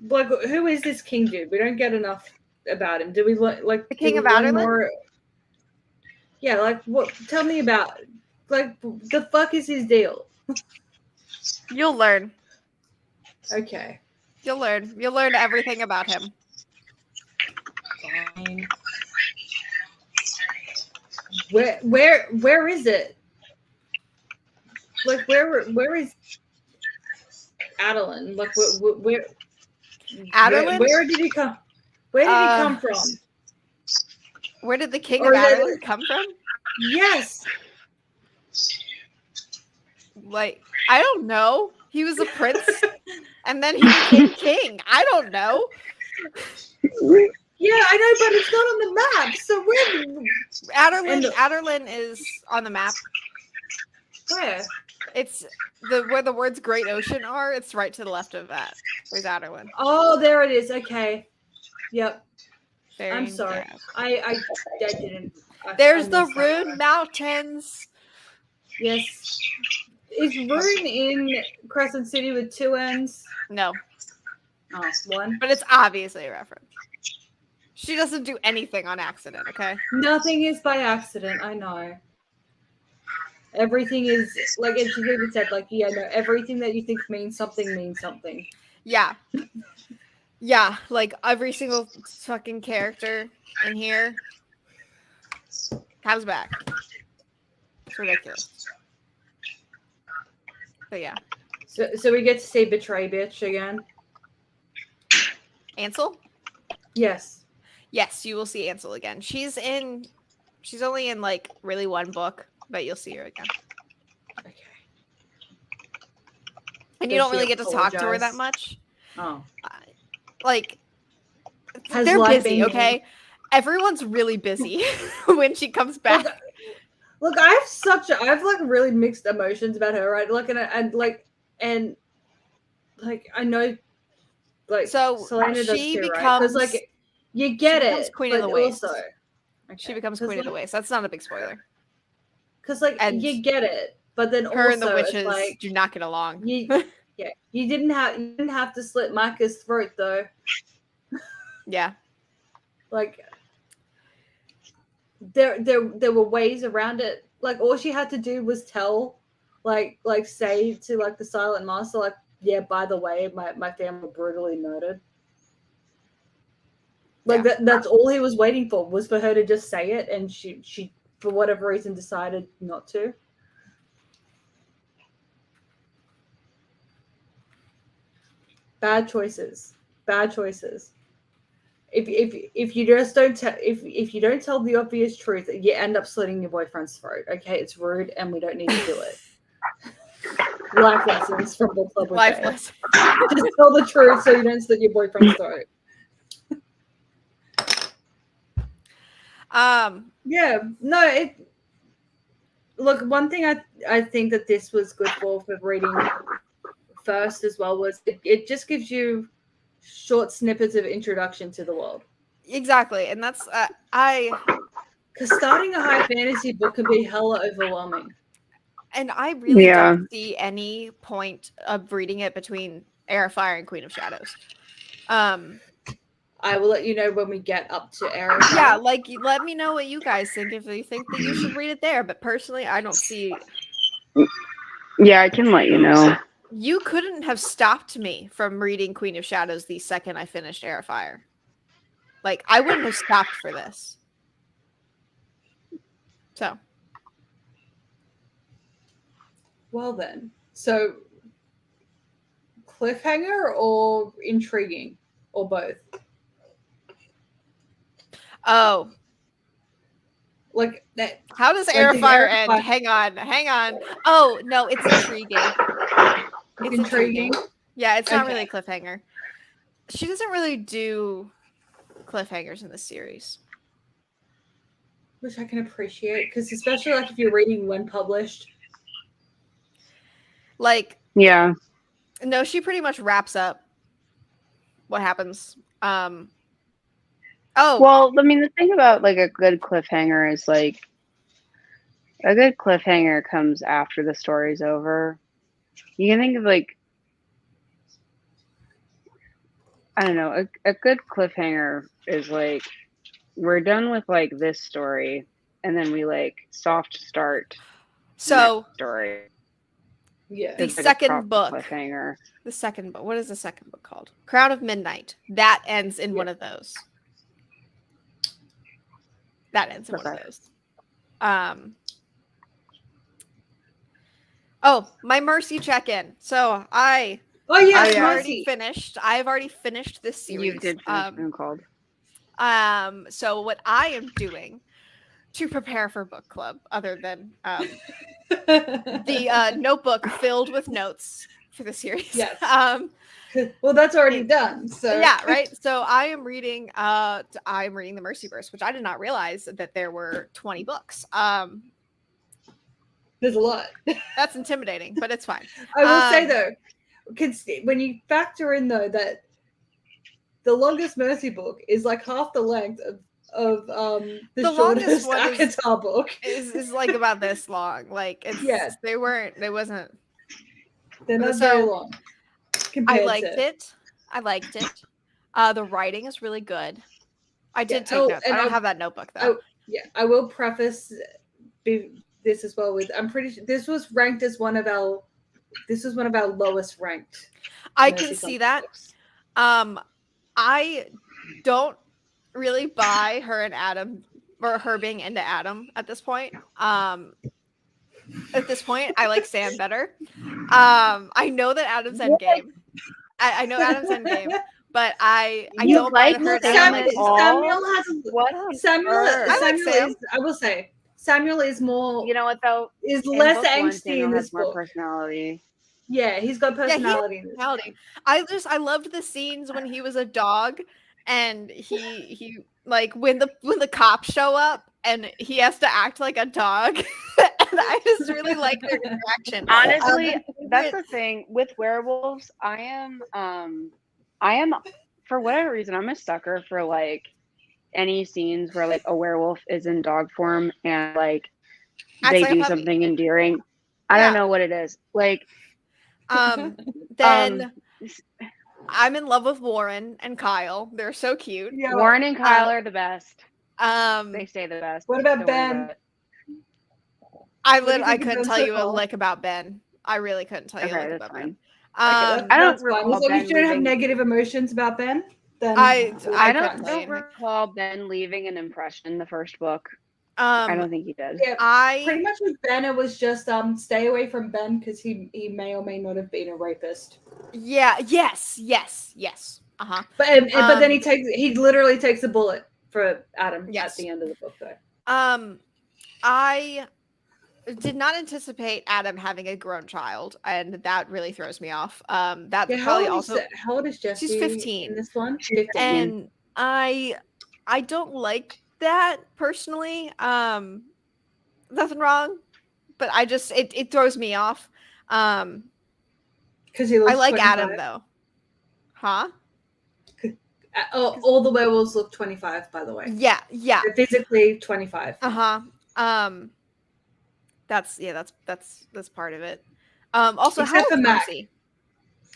like, who is this king dude? We don't get enough about him. Do we like the king of Outerland? More? Yeah, like, what? Tell me about. Like, the fuck is his deal? You'll learn. Okay. You'll learn. You'll learn everything about him. Fine. Where is it? Like, where is Adeline? Like, where Adeline? Where did he come? Where did he come from? Where did the king of Adeline come from? Yes. Like, I don't know. He was a prince, and then he became king. I don't know. Yeah, I know, but it's not on the map. So where? Aderlin is on the map. Where? It's where the words Great Ocean are. It's right to the left of that. Where's Aderlin? Oh, there it is. Okay. Yep. Very I'm sorry. I didn't. There's the Rune Mountains. Yes. Is Rune in Crescent City with 2 N's? No. Oh, 1. But it's obviously a reference. She doesn't do anything on accident, okay? Nothing is by accident, I know. Everything is, like, and she even said, like, yeah, no, everything that you think means something. Yeah. Yeah, like, every single fucking character in here comes back. It's ridiculous. But yeah. So we get to see Betray Bitch again. Ansel? Yes. Yes, you will see Ansel again. She's only in, like, really one book, but you'll see her again. Okay. And you don't really get to talk to her that much. Oh. Like, they're busy, okay? Everyone's really busy when she comes back. Look, I have like really mixed emotions about her, right? Like, and I know, like, so Selena does too, right? Because, like, you get it, Queen but of the Waste. Also, she becomes Queen of the Waste. That's not a big spoiler. Because, like, you get it, but then her also and the witches like, do not get along. You didn't have to slit Micah's throat, though. Yeah. Like, there were ways around it. Like, all she had to do was tell, like say to, like, the Silent Master, like, yeah, by the way, my family brutally murdered. Like, that's all he was waiting for, was for her to just say it, and she for whatever reason decided not to. Bad choices. If you just don't if you don't tell the obvious truth, you end up slitting your boyfriend's throat. Okay, it's rude, and we don't need to do it. Life lessons from Book Club. Life lessons. Just tell the truth so you don't slit your boyfriend's throat. Yeah. No. Look, one thing I think that this was good for reading first as well was it just gives you short snippets of introduction to the world. Exactly, and that's because starting a high fantasy book can be hella overwhelming. And I really don't see any point of reading it between Heir of Fire and Queen of Shadows. I will let you know when we get up to Aaron. Yeah, like let me know what you guys think if you think that you should read it there. But personally, I don't see. Yeah, I can let you know. You couldn't have stopped me from reading Queen of Shadows the second I finished Air of Fire. Like, I wouldn't have stopped for this. So. Well then, so cliffhanger or intriguing or both? Oh. Like that. How does Air of Fire end? Hang on. Oh, no, it's intriguing. It's intriguing. Yeah, it's not really a cliffhanger. She doesn't really do cliffhangers in this series. Which I can appreciate, because especially like if you're reading when published. Like, yeah. No, she pretty much wraps up what happens. Oh. Well, I mean, the thing about like a good cliffhanger is like a good cliffhanger comes after the story's over. You can think of like, I don't know, a good cliffhanger is like, we're done with like this story, and then we like soft start so next story. Yeah. The like second book. Cliffhanger. The second book. What is the second book called? Crown of Midnight. That ends in one of those. That ends in one of those. Oh, my Mercy check-in. So I've already finished. I've already finished this series. You did finish called. So what I am doing to prepare for book club, other than the notebook filled with notes for the series. Yes. Well, that's already done. So yeah, right. So I'm reading the Mercyverse, which I did not realize that there were 20 books. There's a lot. That's intimidating, but it's fine. I will say though, when you factor in though that the longest Mercy book is like half the length of the shortest ACOTAR book is like about this long. Like it's they're not very long. I liked it. The writing is really good. I did take notes. I don't have that notebook though. I will preface this as well with I'm pretty sure this was ranked as one of our lowest ranked. I can see that. I don't really buy her and Adam or her being into Adam at this point. I like Sam better. I know that Adam's endgame. I know Adam's endgame, but I don't like her. Samuel is. I will say Samuel is more. You know what though? Is less angsty in this book. More personality. Yeah, he's got personality. Yeah, I loved the scenes when he was a dog, and he like when the cops show up and he has to act like a dog. And I just really like their interaction. Honestly, that's the thing with werewolves. I am for whatever reason, I'm a sucker for like any scenes where like a werewolf is in dog form and like they do something endearing. I don't know what it is. Like then I'm in love with Warren and Kyle. They're so cute. Yeah. Warren and Kyle are the best. They stay the best. What about Ben? I couldn't tell you a lick about Ben. I really couldn't tell you a lick about Ben. I don't recall Ben. As long as you don't have negative emotions about Ben, then I don't recall Ben leaving an impression the first book. I don't think he did. Yeah, pretty much with Ben, it was just stay away from Ben because he may or may not have been a rapist. Yeah. Yes. But then he literally takes a bullet for Adam at the end of the book though. I did not anticipate Adam having a grown child, and that really throws me off. That probably also. How old is Jessie? She's 15 in this one. 15. And I don't like that personally. Nothing wrong, but I just it throws me off. Because he looks. I like 25. Adam though. Huh? All the werewolves look 25, by the way. Yeah. They're physically 25. That's part of it. Also, except how for Mercy?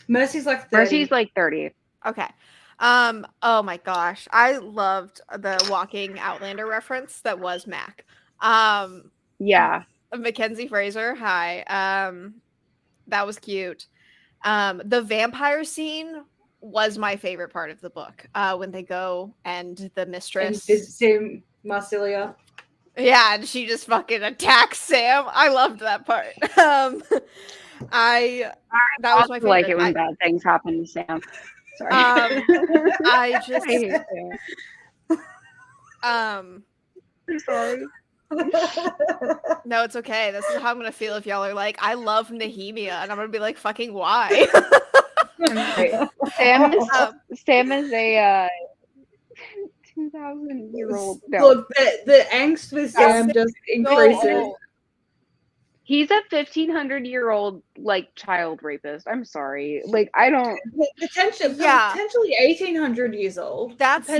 Mercy's like 30. Mercy's like 30. Okay. Oh my gosh, I loved the walking Outlander reference that was Mac. Yeah. Mackenzie Fraser, hi. That was cute. The vampire scene was my favorite part of the book. When they go and the mistress and same Marsilia. Yeah, and she just fucking attacks Sam. I loved that part. I that was my favorite. Like it when bad things happen to Sam. Sorry. I just I hate Sam. I'm sorry. No, it's okay. This is how I'm gonna feel if y'all are like, I love Nehemia, and I'm gonna be like, fucking why? Sam is a 2,000-year-old. Look, the angst with Sam just increases. He's a 1,500-year-old like child rapist. I'm sorry. Like I don't potentially 1,800 years old. That was the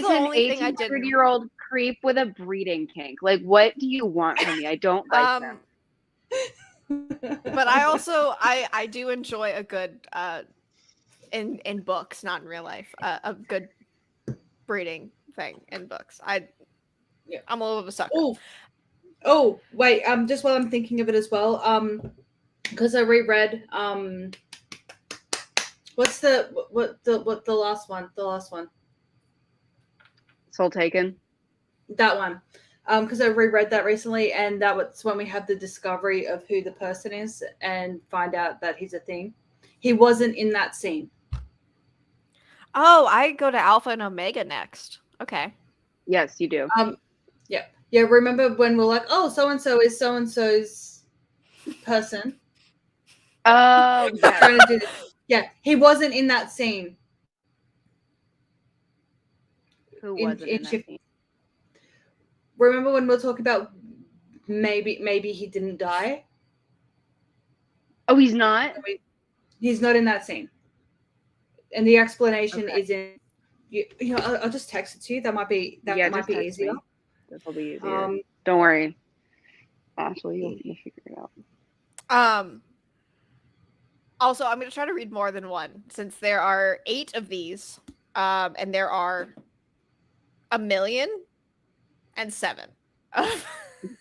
only thing I did. 1,800-year-old creep with a breeding kink. Like, what do you want from me? I don't like them. But I also I do enjoy a good in books, not in real life, a good breeding thing in books. I'm a little bit of a sucker. Oh wait, just while I'm thinking of it as well, because I reread what's the last one? The last one. Soul Taken. That one. Because I reread that recently, and that was when we have the discovery of who the person is and find out that he's a thing. He wasn't in that scene. Oh, I go to Alpha and Omega next. Okay. Yes, you do. Yeah. Remember when we're like, oh, so and so is so and so's person? Oh, trying to do this. Yeah, he wasn't in that scene. Who wasn't in that scene? Remember when we're talking about maybe he didn't die? Oh, he's not? He's not in that scene. And the explanation is in you know, I'll just text it to you. That might be easier. That'll be easier. Don't worry. Ashley, you'll figure it out. Also, I'm going to try to read more than one since there are 8 of these, and there are 1,000,007 of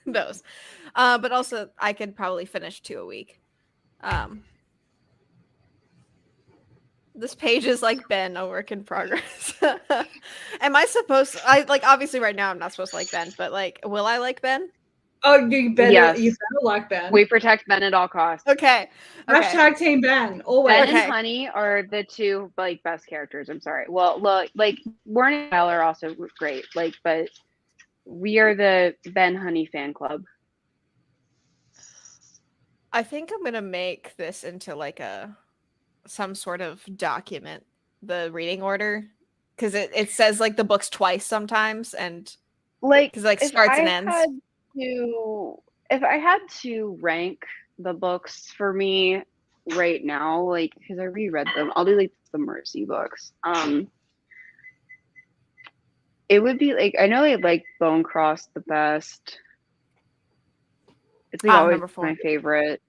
those. But also, I could probably finish 2 a week. This page is like Ben, a work in progress. Am I supposed to, obviously right now I'm not supposed to like Ben, but like, will I like Ben? Oh, you better like Ben. We protect Ben at all costs. Okay. Hashtag Team Ben. Always. Ben and Honey are the 2 like best characters. I'm sorry. Well, look, like Warren and Kyle are also great. Like, but we are the Ben Honey fan club. I think I'm gonna make this into like some sort of document, the reading order, because it says like the books twice sometimes, and like because like starts and ends. If I had to rank the books for me right now, like because I reread them, I'll do like the Mercy books. It would be like I know I like Bone Cross the best. It's like always my favorite.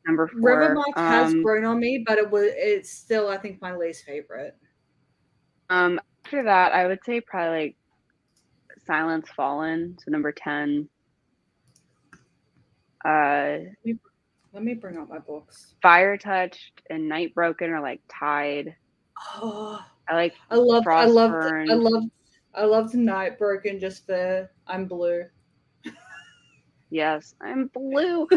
Number 4. Rivermark has grown on me, but it's still I think my least favorite. After that, I would say probably like Silence Fallen, so number 10. Let me bring out my books. Fire Touched and Night Broken are like tied. Oh, I loved Night Broken just for I'm blue. Yes, I'm blue.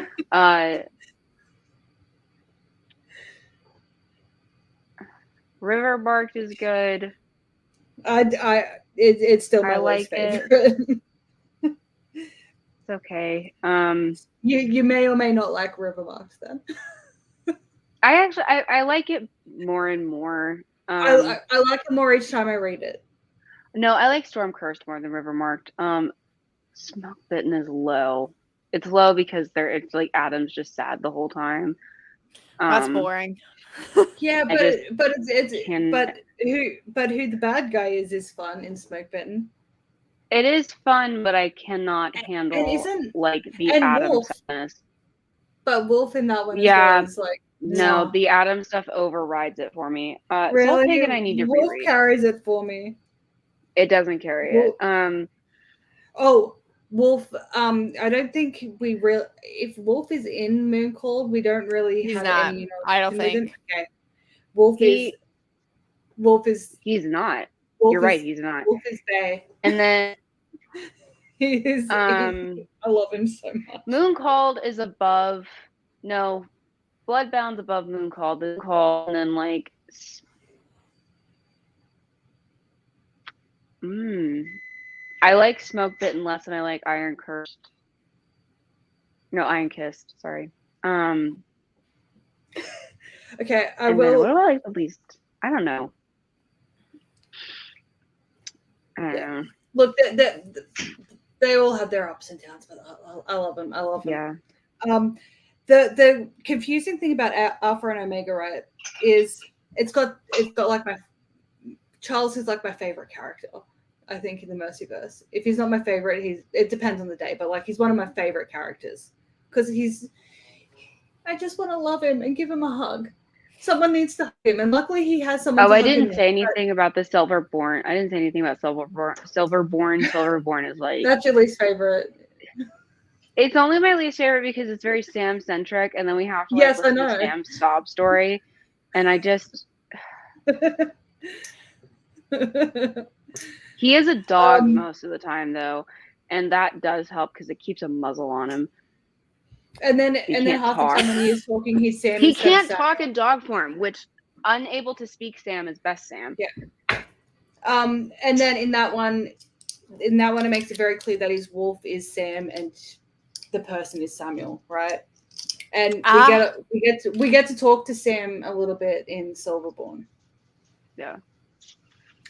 Riverbark is good. It's still my least favorite. It's okay. You may or may not like Rivermark then. I like it more and more. I like it more each time I read it. No, I like Storm Cursed more than Rivermarked. Smoke Bitten is low. It's low because it's like Adam's just sad the whole time. That's boring. Yeah, but who the bad guy is fun in Smoke Bitten. It is fun, but I cannot handle like the Adam sadness. But Wolf in that one is like No, the Adam stuff overrides it for me. Really? Soul Pagan, I need to Wolf reread. carries it for me. It doesn't carry it. Oh, Wolf. I don't think we really. If Wolf is in Mooncalled, we don't really have any. I don't think. Okay. Wolf is. He's not. Wolf You're right. He's not. Wolf is Bay. And then. He is. I love him so much. Mooncalled is above. No, Bloodbound's above Mooncalled, and then like. I like Smoke Bitten less than I like Iron Cursed. No, Iron Kissed. Sorry. Okay, I will. What do I like the least? I don't know. I don't know. Look, they all have their ups and downs, but I love them. I love them. Yeah. The confusing thing about Alpha and Omega, right, is it's got like Charles is like my favorite character, I think, in the Mercyverse. If he's not my favorite, it depends on the day, but like he's one of my favorite characters because I just want to love him and give him a hug. Someone needs to hug him, and luckily he has someone. I didn't say anything about the Silverborn. I didn't say anything about Silverborn. Silverborn is like that's your least favorite. It's only my least favorite because it's very Sam centric, and then we have to listen to Sam's sob story, and I just. He is a dog most of the time, though, and that does help because it keeps a muzzle on him. And then half the time when he is talking, he's Sam. He can't talk in dog form, which unable to speak Sam is best Sam. Yeah. And then in that one, it makes it very clear that his wolf is Sam and the person is Samuel, right? And we get to talk to Sam a little bit in Silverborn. Yeah.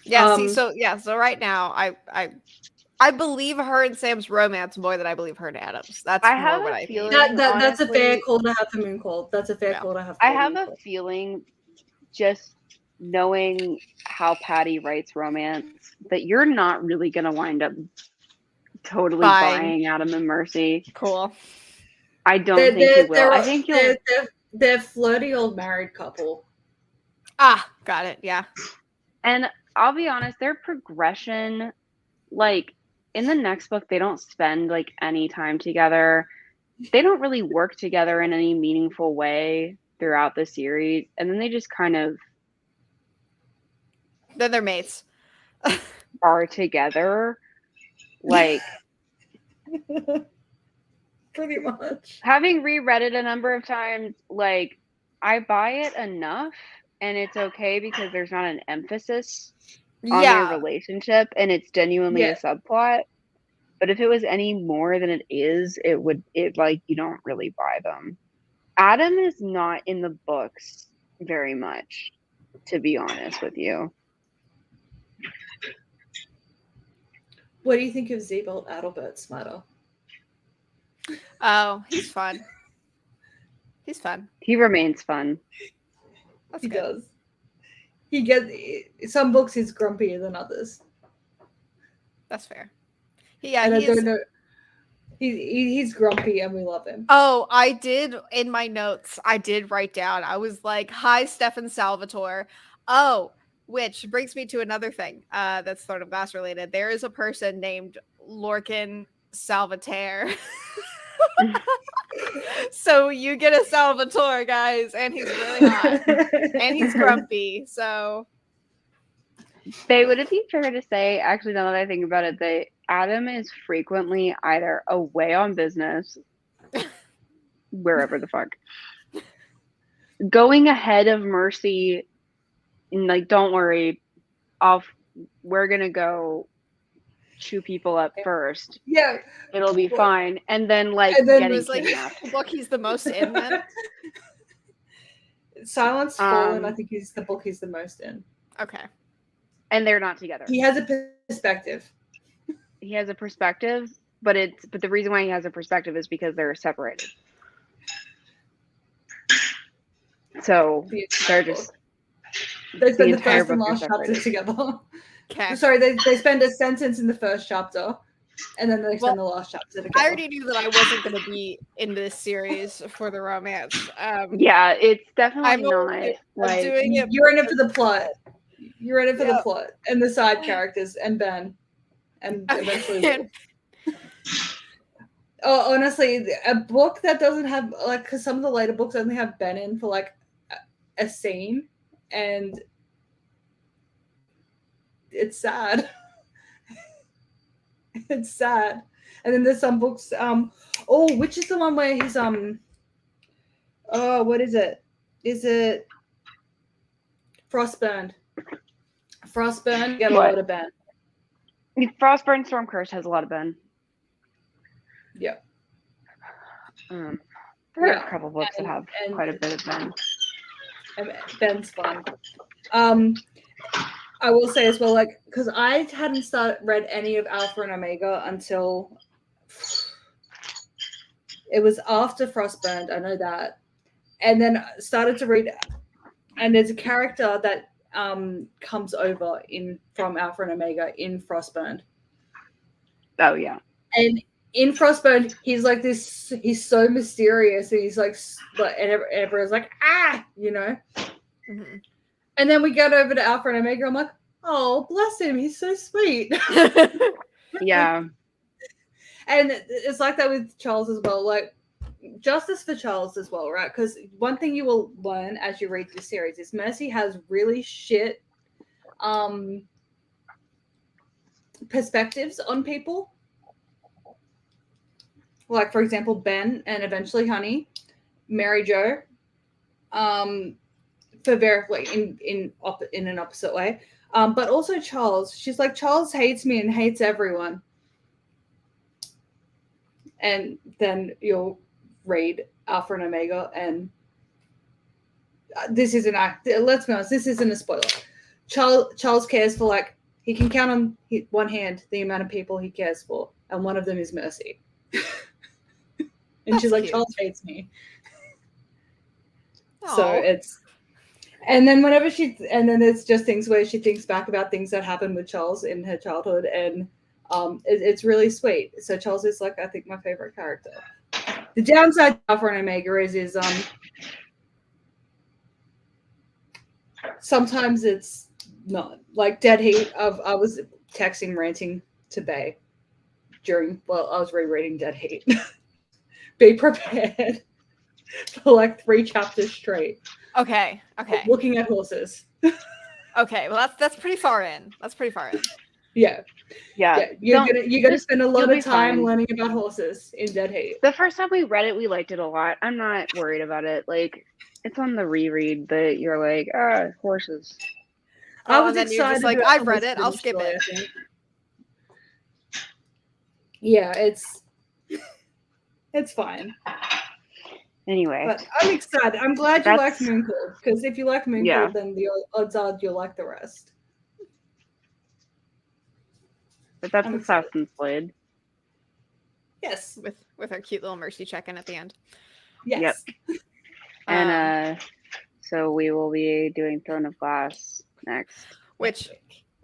Yeah. So right now, I believe her and Sam's romance more than I believe her and Adam's. That's more what I feel. That's a fair call to have for Mooncalled. That's a fair call to have. I have a feeling, just knowing how Patty writes romance, that you're not really gonna wind up totally buying Adam and Mercy. Cool. I don't think you will. I think they're flirty old married couple. Got it. Yeah. And I'll be honest, their progression, like in the next book, they don't spend like any time together. They don't really work together in any meaningful way throughout the series. And then they just kind of then they're mates. Are together. Like pretty much. Having reread it a number of times, like I buy it enough and it's okay because there's not an emphasis on their relationship and it's genuinely a subplot. But if it was any more than it is, it like you don't really buy them. Adam is not in the books very much, to be honest with you. What do you think of Zebald Adalbert Smatter? Oh, he's fun. He's fun. He remains fun. He does. He gets some books he's grumpier than others. That's fair. I don't know. He's grumpy and we love him. Oh, I did in my notes. I did write down. I was like, "Hi, Stefan Salvatore." Oh, which brings me to another thing that's sort of glass related. There is a person named Lorcan Salvatore. So you get a Salvatore, guys, and he's really hot. And he's grumpy, so would it be fair to say, actually, now that I think about it, that Adam is frequently either away on business, wherever the fuck, going ahead of Mercy, and like, don't worry, we're gonna go chew people up first. Yeah, it'll be fine. And then getting kidnapped. Book he's the most in. Then Silence Fallen, I think is the book he's the most in. Okay. And they're not together. He has a perspective. He has a perspective, but the reason why he has a perspective is because they're separated. So they're just they spend the first and last chapter together. Okay. Sorry, they spend a sentence in the first chapter And then they send the last chapter to go. I already knew that I wasn't going to be in this series for the romance. Yeah, it's definitely not like doing it. You're in it for the plot. You're in it for the plot and the side characters and Ben, and eventually Will. Oh, honestly, a book that doesn't have like, because some of the later books only have Ben in for like a scene, and it's sad. It's sad. And then there's some books. Which is the one where he's what is it? Is it Frostburn? Frostburn, get a lot of Ben. Frostburn Storm Curse has a lot of Ben. Yeah. There are a couple books that have quite a bit of Ben. Ben's fun. I will say as well, like, because I hadn't read any of Alpha and Omega until it was after Frostburned. I know that, and then started to read. And there's a character that comes over from Alpha and Omega in Frostburned. Oh yeah. And in Frostburned, he's like this. He's so mysterious, and he's like, and everyone's like, you know. Mm-hmm. And then we get over to Alpha and Omega. I'm like, oh, bless him. He's so sweet. Yeah. And it's like that with Charles as well. Like, justice for Charles as well, right? Because one thing you will learn as you read this series is Mercy has really shit perspectives on people. Like, for example, Ben and eventually Honey, Mary Jo, for in an opposite way. But also Charles. She's like, Charles hates me and hates everyone. And then you'll read Alpha and Omega, and this is let's be honest, this isn't a spoiler. Charles cares for, like, he can count on one hand the amount of people he cares for, and one of them is Mercy. And she's like, cute. Charles hates me. Aww. So it's, and then there's just things where she thinks back about things that happened with Charles in her childhood, and it's really sweet. So Charles is, like, I think, my favorite character. The downside to Alpha and Omega is sometimes it's not, like, Dead Heat. I was texting, ranting to Bay I was rereading Dead Heat. Be prepared for like 3 chapters straight. Okay. Looking at horses. Okay, well that's pretty far in. Yeah. You're gonna spend a lot of time learning about horses in Dead Heat. The first time we read it, we liked it a lot. I'm not worried about it. Like, it's on the reread that you're like, horses. I was excited. You're just like, I've read it. I'll skip it. Yeah, it's fine. Anyway. But I'm excited. I'm glad you liked Mooncold, because if you like Mooncold, then the odds are you'll like the rest. But that's Assassin's Blade. Yes. With our cute little Mercy check-in at the end. Yes. Yep. And so we will be doing Throne of Glass next. Which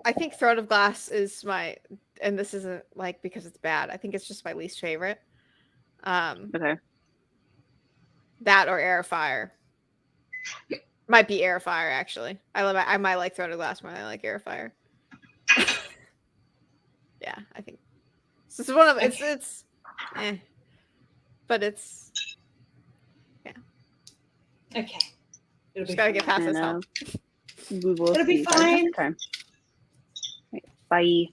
I think Throne of Glass is and this isn't like because it's bad. I think it's just my least favorite. Okay. That or Air of Fire. Might be Air of Fire, actually. I might like Throne of Glass more than I like Air of Fire. Yeah, I think this is one of it's but it's okay. Just gotta get past this hump. It'll be fine. Okay. Bye.